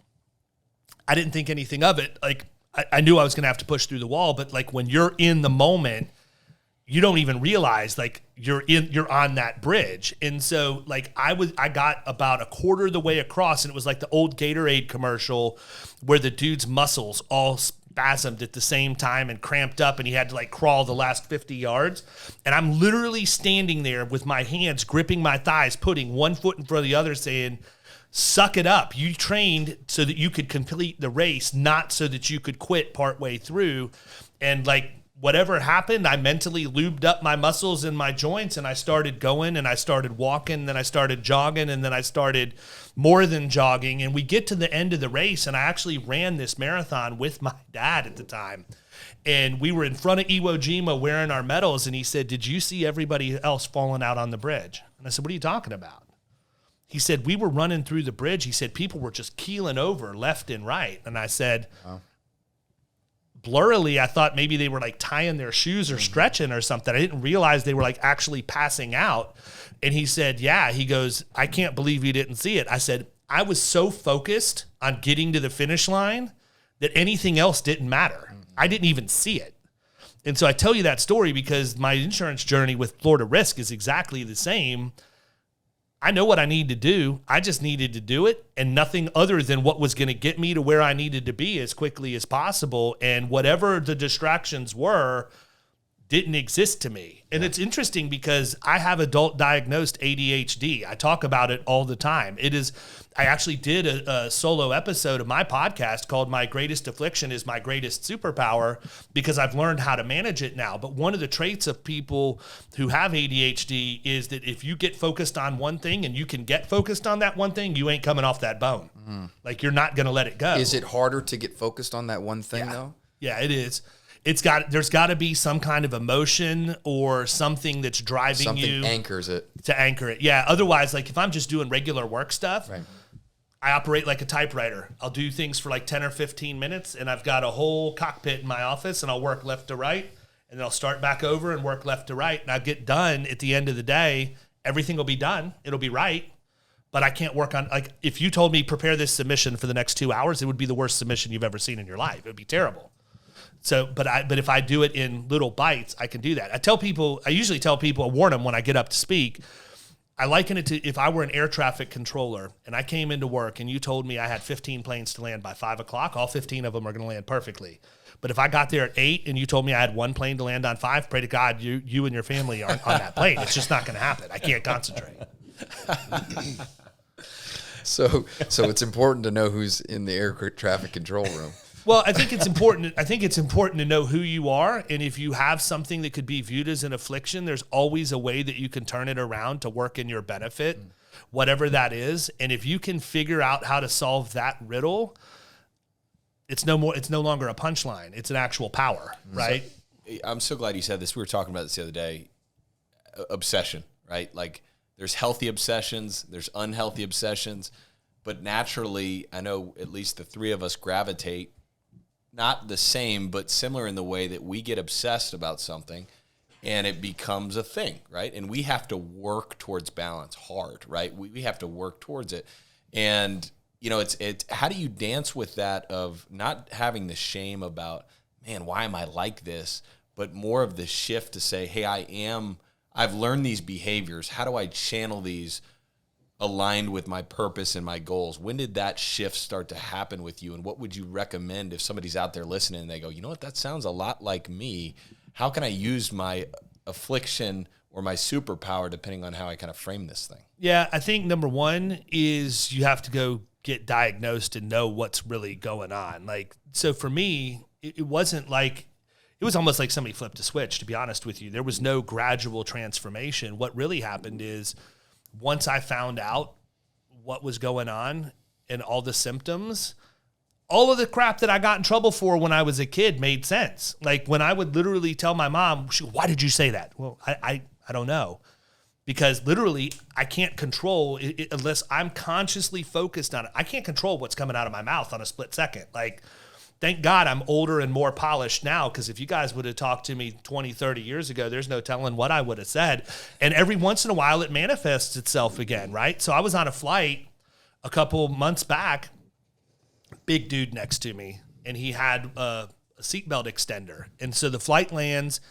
I didn't think anything of it. Like I knew I was going to have to push through the wall, but like when you're in the moment, you don't even realize like you're on that bridge. And so like I got about a quarter of the way across, and it was like the old Gatorade commercial where the dude's muscles all spasmed at the same time and cramped up, and he had to like crawl the last 50 yards. And I'm literally standing there with my hands gripping my thighs, putting one foot in front of the other, saying, suck it up. You trained so that you could complete the race, not so that you could quit partway through. And like, whatever happened, I mentally lubed up my muscles and my joints, and I started going, and I started walking, and then I started jogging, and then I started more than jogging. And we get to the end of the race, and I actually ran this marathon with my dad at the time. And we were in front of Iwo Jima wearing our medals, and he said, did you see everybody else falling out on the bridge? And I said, what are you talking about? He said, we were running through the bridge. He said, people were just keeling over left and right. And I said, wow. Blurrily, I thought maybe they were like tying their shoes or stretching or something. I didn't realize they were like actually passing out. And he said, yeah, he goes, I can't believe you didn't see it. I said, I was so focused on getting to the finish line that anything else didn't matter. I didn't even see it. And so I tell you that story because my insurance journey with Florida Risk is exactly the same. I know what I need to do. I just needed to do it, and nothing other than what was going to get me to where I needed to be as quickly as possible. And whatever the distractions were, didn't exist to me. And it's interesting because I have adult diagnosed ADHD. I talk about it all the time. I actually did a solo episode of my podcast called My Greatest Affliction is My Greatest Superpower, because I've learned how to manage it now. But one of the traits of people who have ADHD is that if you get focused on one thing and you can get focused on that one thing, you ain't coming off that bone. Like, you're not going to let it go. Is it harder to get focused on that one thing though? Yeah, it is. There's got to be some kind of emotion or something that's driving you. Anchors it. To anchor it. Yeah. Otherwise, like, if I'm just doing regular work stuff, Right. I operate like a typewriter. I'll do things for like 10 or 15 minutes, and I've got a whole cockpit in my office, and I'll work left to right, and then I'll start back over and work left to right, and I'll get done at the end of the day. Everything will be done. It'll be right. But I can't work on, like, if you told me prepare this submission for the next 2 hours, it would be the worst submission you've ever seen in your life. It would be terrible. So, but if I do it in little bites, I can do that. I usually tell people, I warn them when I get up to speak. I liken it to if I were an air traffic controller and I came into work and you told me I had 15 planes to land by 5 o'clock, all 15 of them are going to land perfectly. But if I got there at 8 and you told me I had one plane to land on 5, pray to God you and your family aren't on that plane. It's just not going to happen. I can't concentrate. So it's important to know who's in the air traffic control room. Well, I think it's important. I think it's important to know who you are, and if you have something that could be viewed as an affliction, there's always a way that you can turn it around to work in your benefit, whatever that is. And if you can figure out how to solve that riddle, it's no longer a punchline. It's an actual power, right? I'm so glad you said this. We were talking about this the other day. Obsession, right? Like, there's healthy obsessions, there's unhealthy obsessions, but naturally, I know at least the three of us gravitate not the same, but similar in the way that we get obsessed about something and it becomes a thing, right? And we have to work towards balance hard, right? We have to work towards it. And, you know, it's how do you dance with that of not having the shame about, man, why am I like this? But more of the shift to say, hey, I've learned these behaviors. How do I channel these aligned with my purpose and my goals? When did that shift start to happen with you? And what would you recommend if somebody's out there listening and they go, you know what, that sounds a lot like me. How can I use my affliction or my superpower, depending on how I kind of frame this thing? Yeah, I think number one is you have to go get diagnosed and know what's really going on. Like, so for me, it wasn't like, it was almost like somebody flipped a switch, to be honest with you. There was no gradual transformation. What really happened is, once I found out what was going on and all the symptoms, all of the crap that I got in trouble for when I was a kid made sense. Like, when I would literally tell my mom, why did you say that? Well, I don't know. Because literally I can't control it unless I'm consciously focused on it. I can't control what's coming out of my mouth on a split second. Like, thank God I'm older and more polished now, because if you guys would have talked to me 20, 30 years ago, there's no telling what I would have said. And every once in a while it manifests itself again, right? So I was on a flight a couple months back, big dude next to me, and he had a seatbelt extender. And so the flight lands,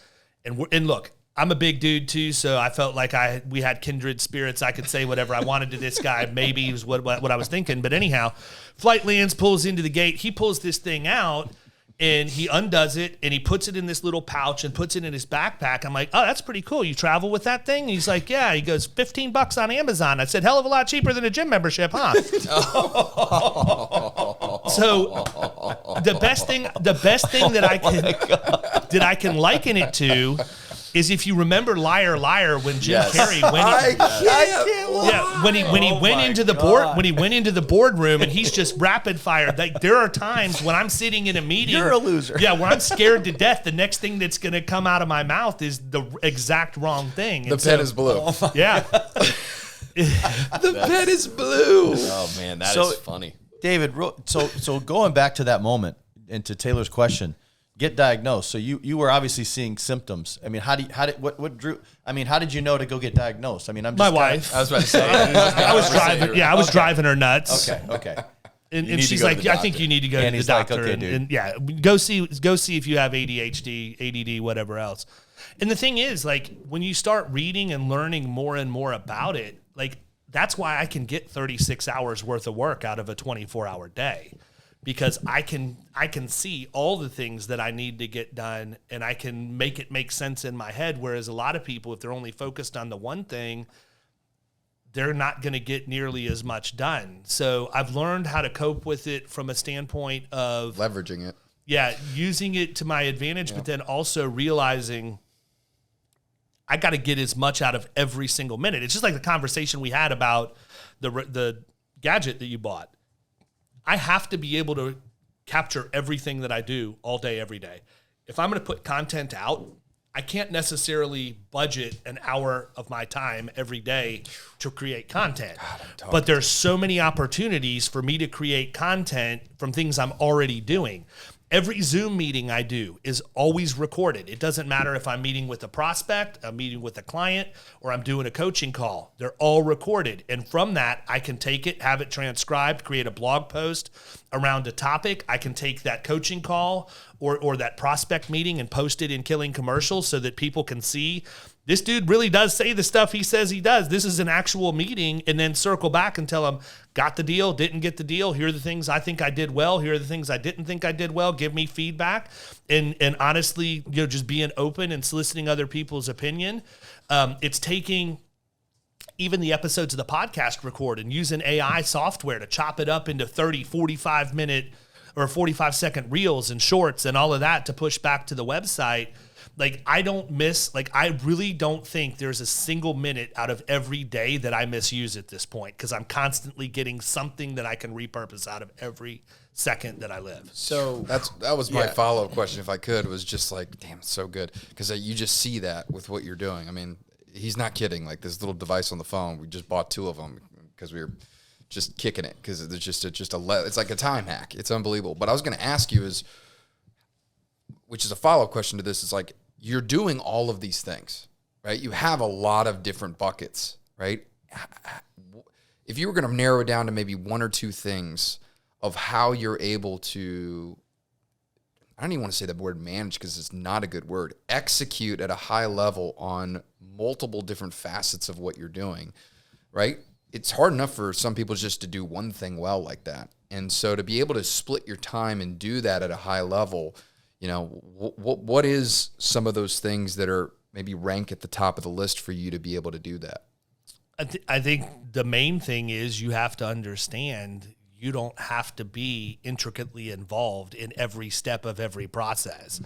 and look, I'm a big dude too, so I felt like we had kindred spirits. I could say whatever I wanted to this guy. Maybe is what I was thinking. But anyhow, flight lands, pulls into the gate. He pulls this thing out, and he undoes it, and he puts it in this little pouch and puts it in his backpack. I'm like, oh, that's pretty cool. You travel with that thing? And he's like, yeah. He goes, $15 on Amazon. I said, hell of a lot cheaper than a gym membership, huh? So the best thing that I can liken it to is, if you remember Liar Liar, when Jim Carrey when he went into the boardroom and he's just rapid fire. Like, there are times when I'm sitting in a meeting, you're a loser. Yeah, where I'm scared to death. The next thing that's going to come out of my mouth is the exact wrong thing. The pen is blue. Yeah, the pen is blue. Oh man, that is funny, David. So going back to that moment and to Taylor's question. Get diagnosed. So you were obviously seeing symptoms. I mean, how did you know to go get diagnosed? I mean, my wife. I was about to say. I was driving. Yeah, I was driving her nuts. Okay. And she's like, I think you need to go to the doctor. Like, okay, dude. And yeah, go see if you have ADHD, ADD, whatever else. And the thing is, like, when you start reading and learning more and more about it, like, that's why I can get 36 hours worth of work out of a 24-hour day. because I can see all the things that I need to get done, and I can make it make sense in my head. Whereas a lot of people, if they're only focused on the one thing, they're not going to get nearly as much done. So I've learned how to cope with it from a standpoint of leveraging it. Yeah, using it to my advantage, but then also realizing I got to get as much out of every single minute. It's just like the conversation we had about the gadget that you bought. I have to be able to capture everything that I do all day, every day. If I'm going to put content out, I can't necessarily budget an hour of my time every day to create content. But there's so many opportunities for me to create content from things I'm already doing. Every Zoom meeting I do is always recorded. It doesn't matter if I'm meeting with a prospect, I'm meeting with a client, or I'm doing a coaching call. They're all recorded. And from that, I can take it, have it transcribed, create a blog post around a topic. I can take that coaching call or that prospect meeting and post it in Killing Commercials so that people can see this dude really does say the stuff he says he does. This is an actual meeting, and then circle back and tell them, got the deal, didn't get the deal. Here are the things I think I did well. Here are the things I didn't think I did well. Give me feedback. And honestly, just being open and soliciting other people's opinion. It's taking even the episodes of the podcast record and using AI software to chop it up into 30, 45 minute or 45-second reels and shorts and all of that to push back to the website. I really don't think there's a single minute out of every day that I misuse at this point, because I'm constantly getting something that I can repurpose out of every second that I live. So that was my follow-up question, if I could, was just like, damn, it's so good. Because you just see that with what you're doing. I mean, he's not kidding. Like this little device on the phone, we just bought 2 of them because we were just kicking it, because it's it's like a time hack. It's unbelievable. But I was going to ask you which is a follow-up question to this, is like, you're doing all of these things, right? You have a lot of different buckets, right? If you were going to narrow it down to maybe 1 or 2 things of how you're able to, I don't even want to say the word manage because it's not a good word, execute at a high level on multiple different facets of what you're doing, right? It's hard enough for some people just to do one thing well like that. And so to be able to split your time and do that at a high level, what is some of those things that are maybe rank at the top of the list for you to be able to do that? I think the main thing is you have to understand you don't have to be intricately involved in every step of every process.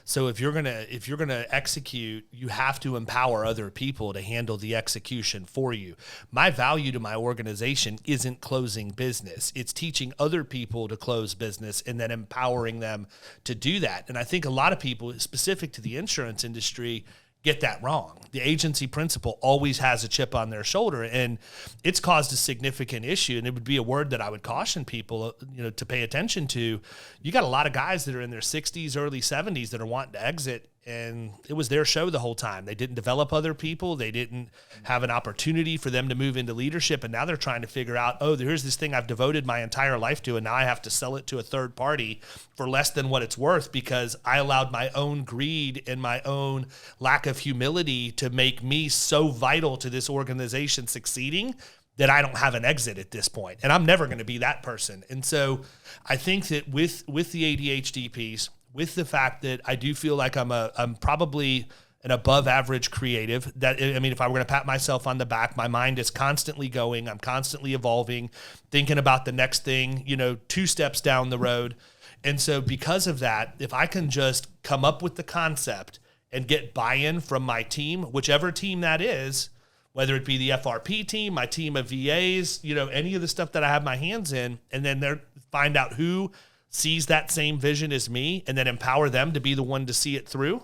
So if you're gonna execute, you have to empower other people to handle the execution for you. My value to my organization isn't closing business. It's teaching other people to close business and then empowering them to do that. And I think a lot of people, specific to the insurance industry, get that wrong. The agency principal always has a chip on their shoulder, and it's caused a significant issue. And it would be a word that I would caution people, to pay attention to. You got a lot of guys that are in their 60s, early 70s that are wanting to exit, and it was their show the whole time. They didn't develop other people. They didn't have an opportunity for them to move into leadership. And now they're trying to figure out, here's this thing I've devoted my entire life to, and now I have to sell it to a third party for less than what it's worth because I allowed my own greed and my own lack of humility to make me so vital to this organization succeeding that I don't have an exit at this point. And I'm never going to be that person. And so I think that with the ADHD piece, with the fact that I do feel like I'm probably an above average creative, if I were going to pat myself on the back, my mind is constantly going, I'm constantly evolving, thinking about the next thing, 2 steps down the road. And so because of that, if I can just come up with the concept and get buy-in from my team, whichever team that is, whether it be the FRP team, my team of VAs, any of the stuff that I have my hands in, and then find out who sees that same vision as me and then empower them to be the one to see it through,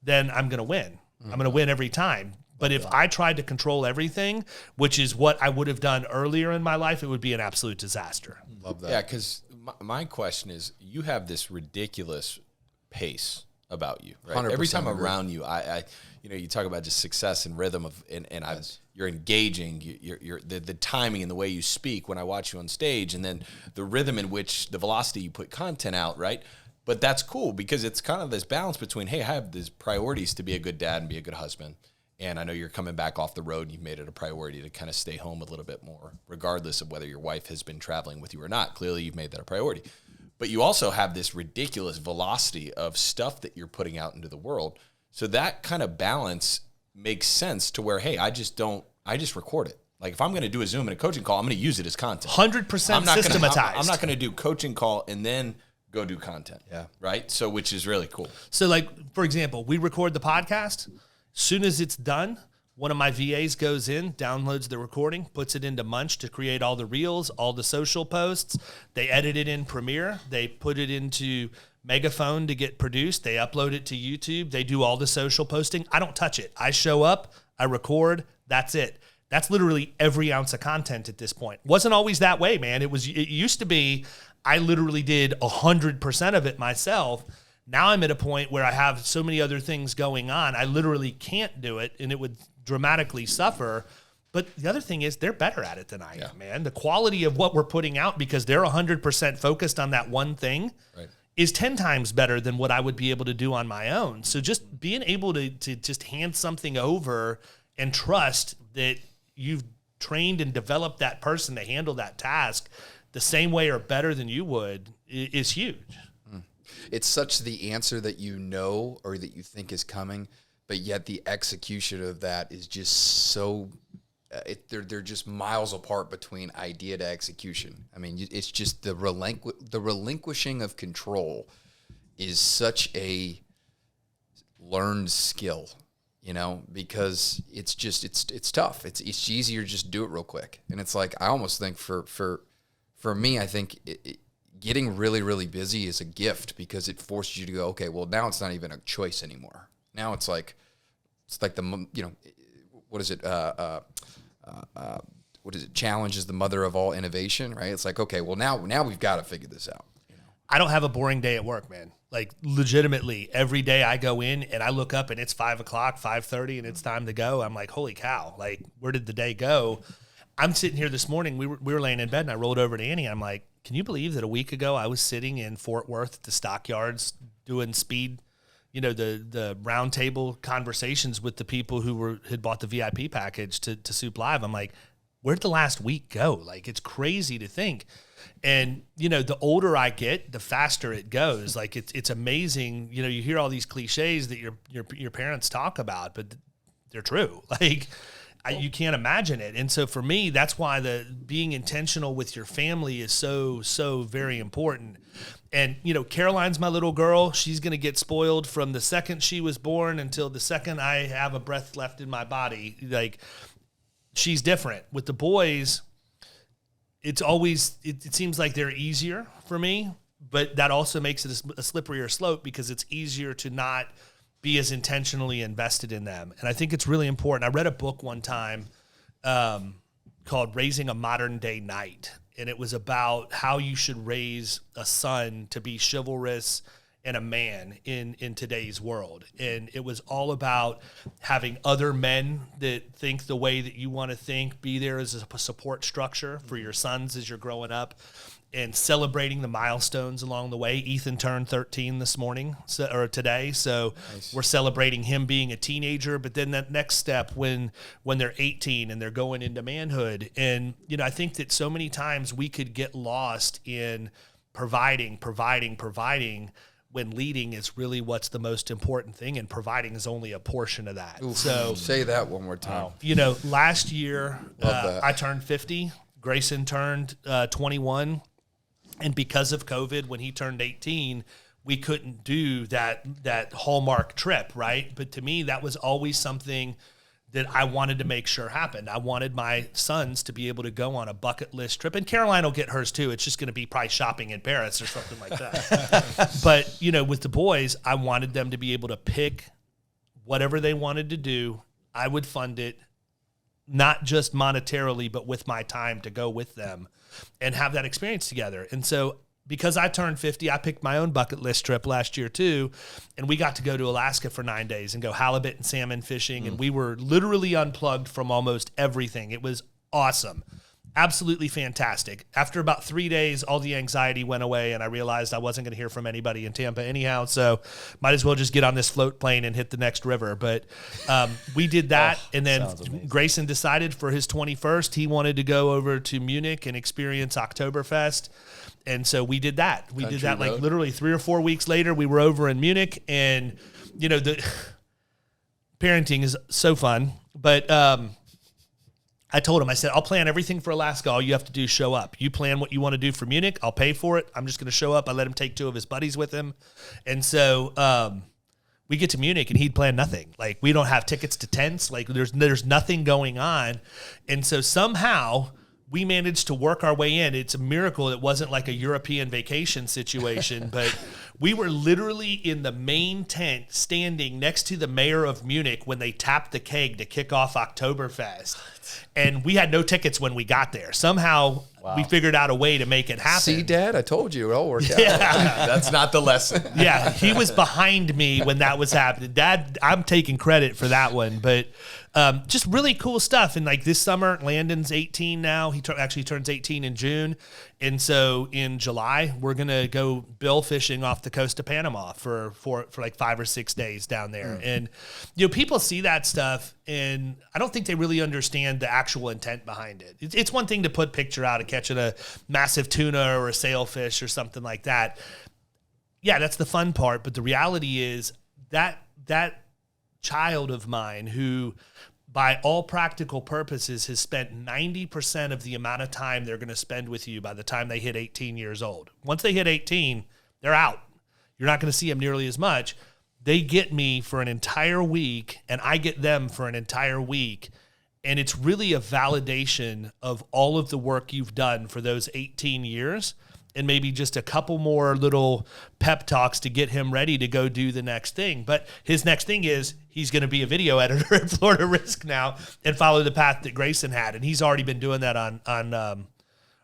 then I'm going to win. I'm going to win every time. But if I tried to control everything, which is what I would have done earlier in my life, it would be an absolute disaster. Love that. Yeah, because my question is, you have this ridiculous pace about you, right? Every time I'm around you, I you talk about just success and rhythm you're engaging, you're the timing and the way you speak when I watch you on stage, and then the rhythm in which the velocity you put content out, right? But that's cool because it's kind of this balance between, hey, I have these priorities to be a good dad and be a good husband, And I know you're coming back off the road and you've made it a priority to kind of stay home a little bit more, regardless of whether your wife has been traveling with you or not. Clearly, you've made that a priority. But you also have this ridiculous velocity of stuff that you're putting out into the world. So that kind of balance makes sense to where, hey, I just record it. Like if I'm going to do a Zoom and a coaching call, I'm going to use it as content. 100% systematized. I'm not going to do coaching call and then go do content. Yeah. Right. So, which is really cool. So like, for example, we record the podcast. As soon as it's done, one of my VAs goes in, downloads the recording, puts it into Munch to create all the reels, all the social posts. They edit it in Premiere. They put it into Megaphone to get produced. They upload it to YouTube. They do all the social posting. I don't touch it. I show up, I record, that's it. That's literally every ounce of content at this point. Wasn't always that way, man. It used to be I literally did 100% of it myself. Now I'm at a point where I have so many other things going on. I literally can't do it, and it would dramatically suffer. But the other thing is they're better at it than I am, man. The quality of what we're putting out, because they're 100% focused on that one thing, is 10 times better than what I would be able to do on my own. So just being able to just hand something over and trust that you've trained and developed that person to handle that task the same way or better than you would is huge. It's such the answer that you know or that you think is coming, but yet the execution of that is just so they're just miles apart between idea to execution. I mean, it's just the relinquishing of control is such a learned skill. You know, because it's just it's tough. It's easier to just do it real quick. And it's like I almost think for me, I think getting really, really busy is a gift because it forces you to go, okay, well now it's not even a choice anymore. Now it's like the, you know, what is it? What is it? Challenge is the mother of all innovation, right? It's like, okay, well now we've got to figure this out. You know? I don't have a boring day at work, man. Like legitimately every day I go in and I look up and it's 5 o'clock, 5:30 and it's time to go. I'm like, holy cow, like where did the day go? I'm sitting here this morning. We were laying in bed and I rolled over to Annie. I'm like, can you believe that a week ago I was sitting in Fort Worth at the stockyards doing speed, you know, the round table conversations with the people who had bought the VIP package to Soup Live. I'm like, where'd the last week go? Like, it's crazy to think. And, you know, the older I get, the faster it goes. Like, it's amazing. You know, you hear all these cliches that your parents talk about, but they're true. Like, you can't imagine it. And so for me, that's why being intentional with your family is so, so very important. And, you know, Caroline's my little girl. She's going to get spoiled from the second she was born until the second I have a breath left in my body. Like, she's different. With the boys, it's always, it seems like they're easier for me, but that also makes it a slipperier slope because it's easier to not be as intentionally invested in them. And I think it's really important. I read a book one time called Raising a Modern Day Knight, and it was about how you should raise a son to be chivalrous and a man in today's world. And it was all about having other men that think the way that you want to think, be there as a support structure for your sons as you're growing up, and celebrating the milestones along the way. Ethan turned 13 this morning, or today, so nice. We're celebrating him being a teenager, but then that next step when they're 18 and they're going into manhood. And, you know, I think that so many times we could get lost in providing, when leading is really what's the most important thing, and providing is only a portion of that. Oof, so say that one more time. You know, last year I turned 50. Grayson turned 21. And because of COVID, when he turned 18, we couldn't do that Hallmark trip, right? But to me, that was always something that I wanted to make sure happened. I wanted my sons to be able to go on a bucket list trip. And Caroline will get hers too. It's just going to be probably shopping in Paris or something like that. But, you know, with the boys, I wanted them to be able to pick whatever they wanted to do. I would fund it, not just monetarily, but with my time to go with them and have that experience together. And so because I turned 50, I picked my own bucket list trip last year too. And we got to go to Alaska for 9 days and go halibut and salmon fishing. And we were literally unplugged from almost everything. It was awesome. absolutely fantastic. After about 3 days, all the anxiety went away, and I realized I wasn't going to hear from anybody in Tampa anyhow, so might as well just get on this float plane and hit the next river. But we did that, and then Grayson decided for his 21st, he wanted to go over to Munich and experience Oktoberfest, and so we did that. We did that like literally 3 or 4 weeks later. We were over in Munich, and, you know, the parenting is so fun, but I told him, I said, I'll plan everything for Alaska. All you have to do is show up. You plan what you want to do for Munich. I'll pay for it. I'm just going to show up. I let him take 2 of his buddies with him. And so we get to Munich, and he'd planned nothing. Like, we don't have tickets to tents. Like, there's nothing going on. And so somehow we managed to work our way in. It's a miracle it wasn't like a European vacation situation, but we were literally in the main tent standing next to the mayor of Munich when they tapped the keg to kick off Oktoberfest. And we had no tickets when we got there. Somehow we figured out a way to make it happen. See, Dad, I told you it all worked out. That's not the lesson. Yeah, he was behind me when that was happening. Dad, I'm taking credit for that one. But just really cool stuff. And like this summer, Landon's 18 now. He actually turns 18 in June. And so in July, we're going to go bill fishing off the coast of Panama for like 5 or 6 days down there. And, you know, people see that stuff, and I don't think they really understand the actual intent behind it. It's one thing to put picture out of catching a massive tuna or a sailfish or something like that. Yeah, that's the fun part. But the reality is that child of mine who, by all practical purposes, has spent 90% of the amount of time they're going to spend with you by the time they hit 18 years old. Once they hit 18, they're out. You're not going to see them nearly as much. They get me for an entire week, and I get them for an entire week. And it's really a validation of all of the work you've done for those 18 years, and maybe just a couple more little pep talks to get him ready to go do the next thing. But his next thing is he's going to be a video editor at Florida Risk now and follow the path that Grayson had. And he's already been doing that on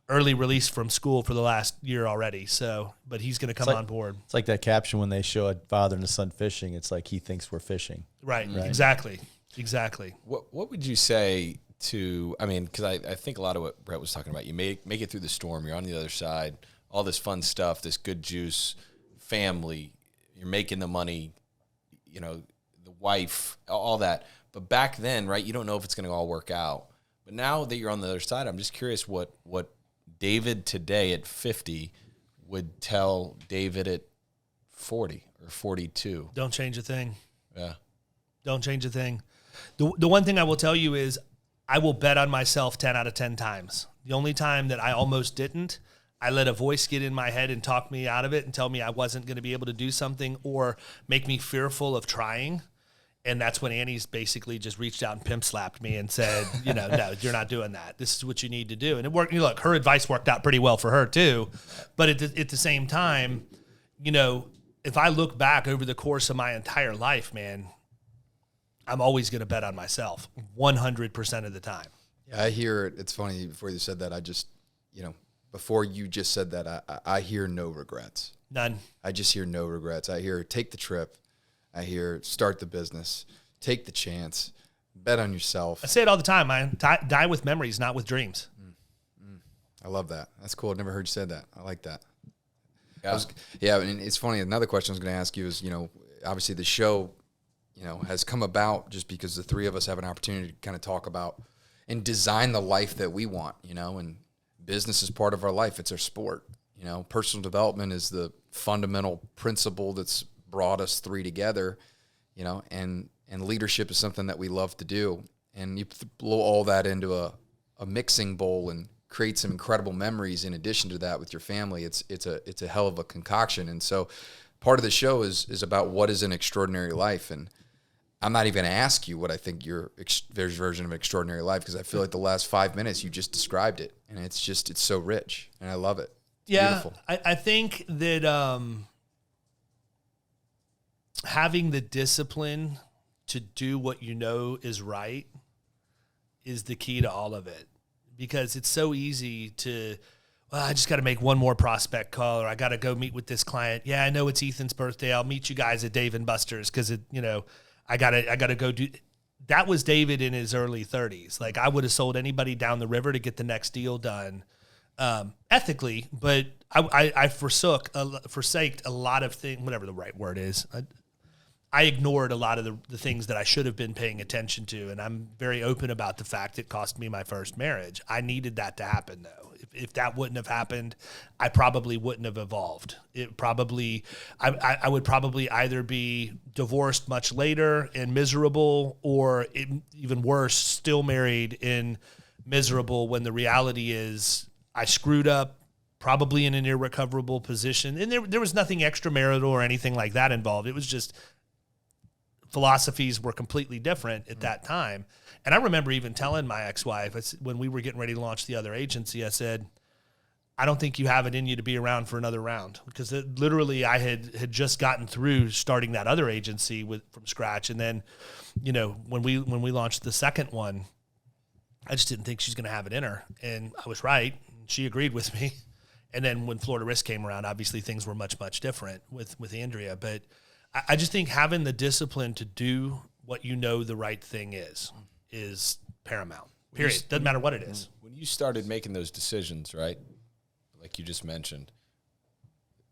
early release from school for the last year already. So, but he's going to come on board. It's like that caption when they show a father and a son fishing. It's like he thinks we're fishing. Right. Exactly. What would you say to, I mean, because I think a lot of what Brett was talking about, you make it through the storm, you're on the other side, all this fun stuff, this good juice, family, you're making the money, you know, the wife, all that. But back then, right, you don't know if it's going to all work out. But now that you're on the other side, I'm just curious what David today at 50 would tell David at 40 or 42. Don't change a thing. Yeah. Don't change a thing. The one thing I will tell you is I will bet on myself 10 out of 10 times. The only time that I almost didn't, I let a voice get in my head and talk me out of it and tell me I wasn't going to be able to do something or make me fearful of trying. And that's when Annie's basically just reached out and pimp slapped me and said, you know, no, you're not doing that. This is what you need to do. And it worked. You know, look, her advice worked out pretty well for her too. But at the same time, you know, if I look back over the course of my entire life, man, I'm always going to bet on myself 100% of the time. Yeah, I hear it. It's funny, before you said that, I just, you know, before you just said that, I hear no regrets. None. I just hear no regrets. I hear take the trip. I hear start the business. Take the chance. Bet on yourself. I say it all the time, man. Die with memories, not with dreams. I love that. That's cool. I've never heard you say that. I like that. Yeah. And it's funny. Another question I was going to ask you is, you know, obviously the show, you know, has come about just because the three of us have an opportunity to kind of talk about and design the life that we want, you know, and business is part of our life. It's our sport. You know, personal development is the fundamental principle that's brought us three together, you know, and leadership is something that we love to do. And you blow all that into a mixing bowl and create some incredible memories in addition to that with your family. It's a hell of a concoction. And so part of the show is about what is an extraordinary life. And I'm not even going to ask you what I think your version of an extraordinary life, because I feel like the last 5 minutes you just described it, and it's so rich, and I love it. It's beautiful. I think that having the discipline to do what you know is right is the key to all of it, because it's so easy to, well, I just got to make one more prospect call, or I got to go meet with this client. Yeah, I know it's Ethan's birthday. I'll meet you guys at Dave & Buster's because I gotta go do. that was David in his early 30s. Like, I would have sold anybody down the river to get the next deal done, ethically, but I forsaked a lot of things, whatever the right word is. I ignored a lot of the things that I should have been paying attention to, and I'm very open about the fact it cost me my first marriage. I needed that to happen, though. If that wouldn't have happened, I probably wouldn't have evolved. I would probably either be divorced much later and miserable, or even worse, still married and miserable, when the reality is I screwed up, probably in an irrecoverable position. And there was nothing extramarital or anything like that involved. It was just philosophies were completely different at that time. And I remember even telling my ex-wife, when we were getting ready to launch the other agency, I said, I don't think you have it in you to be around for another round, because literally I had just gotten through starting that other agency from scratch. And then, when we launched the second one, I just didn't think she's going to have it in her. And I was right. She agreed with me. And then when Florida Risk came around, obviously things were much, much different with Andrea. But I just think having the discipline to do what the right thing is paramount. Period. Doesn't matter what it is. When you started making those decisions, right, like you just mentioned,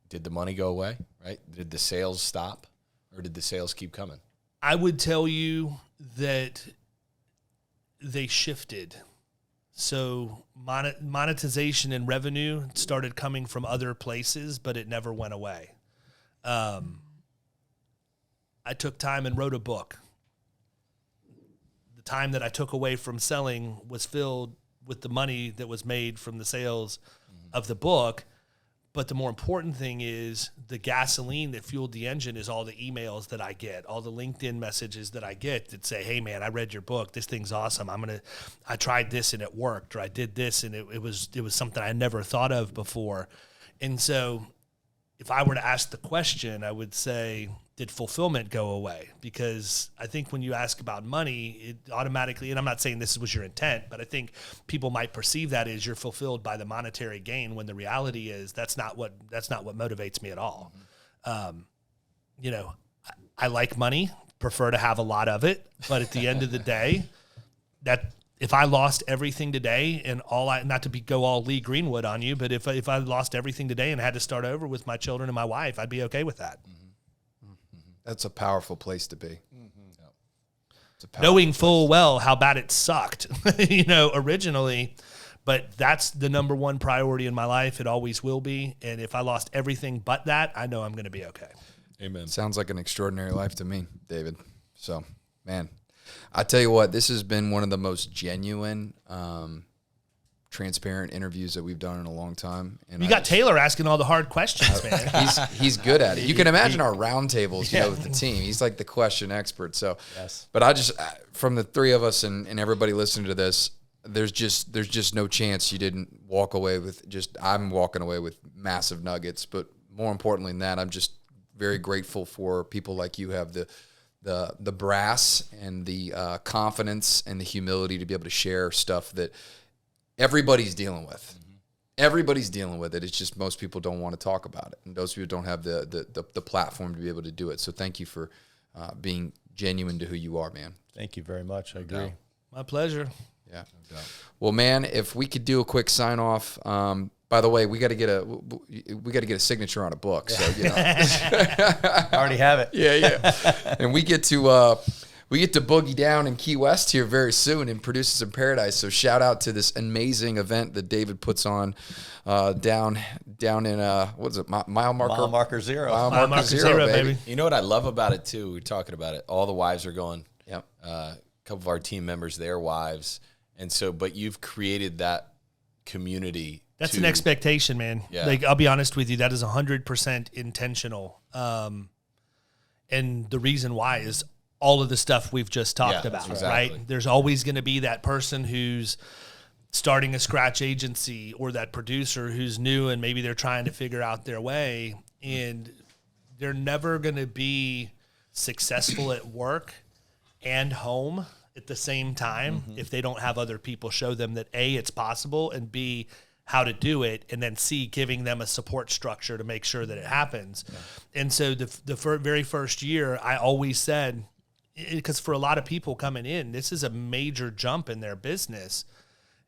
did the money go away, right? Did the sales stop, or did the sales keep coming? I would tell you that they shifted. So monetization and revenue started coming from other places, but it never went away. I took time and wrote a book. The time that I took away from selling was filled with the money that was made from the sales of the book. But the more important thing is the gasoline that fueled the engine is all the emails that I get, all the LinkedIn messages that I get that say, hey man, I read your book. This thing's awesome. I tried this and it worked, or I did this and it was something I never thought of before. And so if I were to ask the question, I would say, did fulfillment go away? Because I think when you ask about money, it automatically, and I'm not saying this was your intent, but I think people might perceive that as you're fulfilled by the monetary gain, when the reality is that's not what motivates me at all. I like money, prefer to have a lot of it, but at the end of the day, that if I lost everything today and not to go all Lee Greenwood on you, but if I lost everything today and had to start over with my children and my wife, I'd be okay with that. That's a powerful place to be. Knowing full well how bad it sucked, originally, but that's the number one priority in my life. It always will be. And if I lost everything but that, I know I'm going to be okay. Amen. Sounds like an extraordinary life to me, David. So, man, I tell you what, this has been one of the most genuine, transparent interviews that we've done in a long time. And you got Taylor asking all the hard questions, man. He's good at it. You can imagine our round tables, with the team. He's like the question expert. So, yes. But I just, from the three of us and everybody listening to this, there's just no chance you didn't walk away with I'm walking away with massive nuggets. But more importantly than that, I'm just very grateful for people like you have the brass and the confidence and the humility to be able to share stuff that everybody's dealing with. Everybody's dealing with it. It's just most people don't want to talk about it, and those people don't have the platform to be able to do it. So thank you for being genuine to who you are, man. Thank you very much. I agree. My pleasure. Yeah. Well, man, if we could do a quick sign off. By the way, we got to get a signature on a book. So I already have it. Yeah. And we get to boogie down in Key West here very soon in Producers in Paradise. So shout out to this amazing event that David puts on down in what is it, mile marker zero. Mile marker zero, baby. You know what I love about it too? We're talking about it. All the wives are going. Yep. A couple of our team members, their wives, and so. But you've created that community. That's an expectation, man. Yeah. Like, I'll be honest with you, that is 100% intentional. And the reason why is all of the stuff we've just talked about, exactly. right? There's always going to be that person who's starting a scratch agency, or that producer who's new and maybe they're trying to figure out their way, and they're never going to be successful at work and home at the same time if they don't have other people show them that A, it's possible, and B, how to do it, and then C, giving them a support structure to make sure that it happens. Yeah. And so the very first year, I always said, because for a lot of people coming in, this is a major jump in their business.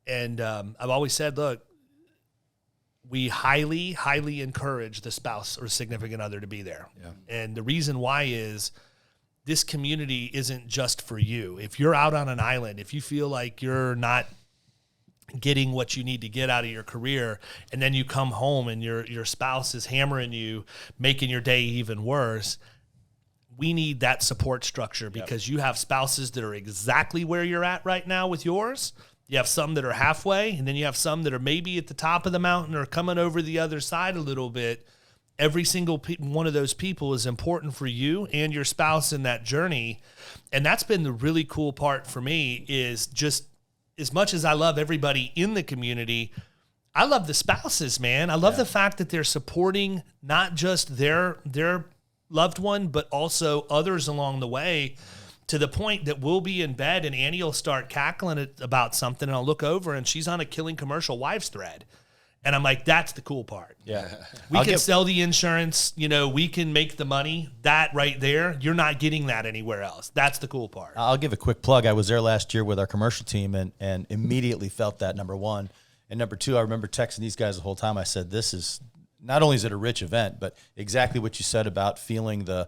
And I've always said, look, we highly, highly encourage the spouse or significant other to be there. Yeah. And the reason why is this community isn't just for you. If you're out on an island, if you feel like you're not getting what you need to get out of your career, and then you come home and your spouse is hammering you, making your day even worse, we need that support structure, because you have spouses that are exactly where you're at right now with yours. You have some that are halfway, and then you have some that are maybe at the top of the mountain or coming over the other side a little bit. Every single one of those people is important for you and your spouse in that journey. And that's been the really cool part for me, is just as much as I love everybody in the community, I love the spouses, man. I love the fact that they're supporting not just their loved one, but also others along the way, to the point that we'll be in bed and Annie will start cackling about something, and I'll look over and she's on a Killing Commercial wives thread. And I'm like, that's the cool part. Yeah. We can sell the insurance, we can make the money. That right there, you're not getting that anywhere else. That's the cool part. I'll give a quick plug. I was there last year with our commercial team and immediately felt that, number one. And number two, I remember texting these guys the whole time. I said, this is, not only is it a rich event, but exactly what you said about feeling the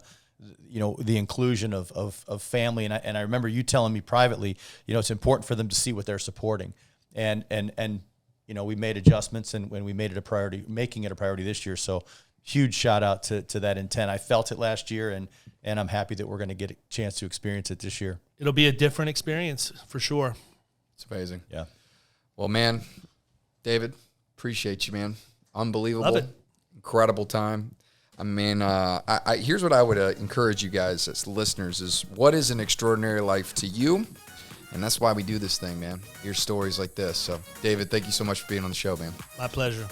inclusion of family. And I remember you telling me privately, it's important for them to see what they're supporting. And we made adjustments, and when we made it a priority, making it a priority this year. So huge shout out to that intent. I felt it last year, and I'm happy that we're going to get a chance to experience it this year. It'll be a different experience for sure. It's amazing. Yeah. Well, man, David, appreciate you, man. Unbelievable. Love it. Incredible time. I mean, here's what I would encourage you guys as listeners is, what is an extraordinary life to you? And that's why we do this thing, man. Hear stories like this. So, David, thank you so much for being on the show, man. My pleasure.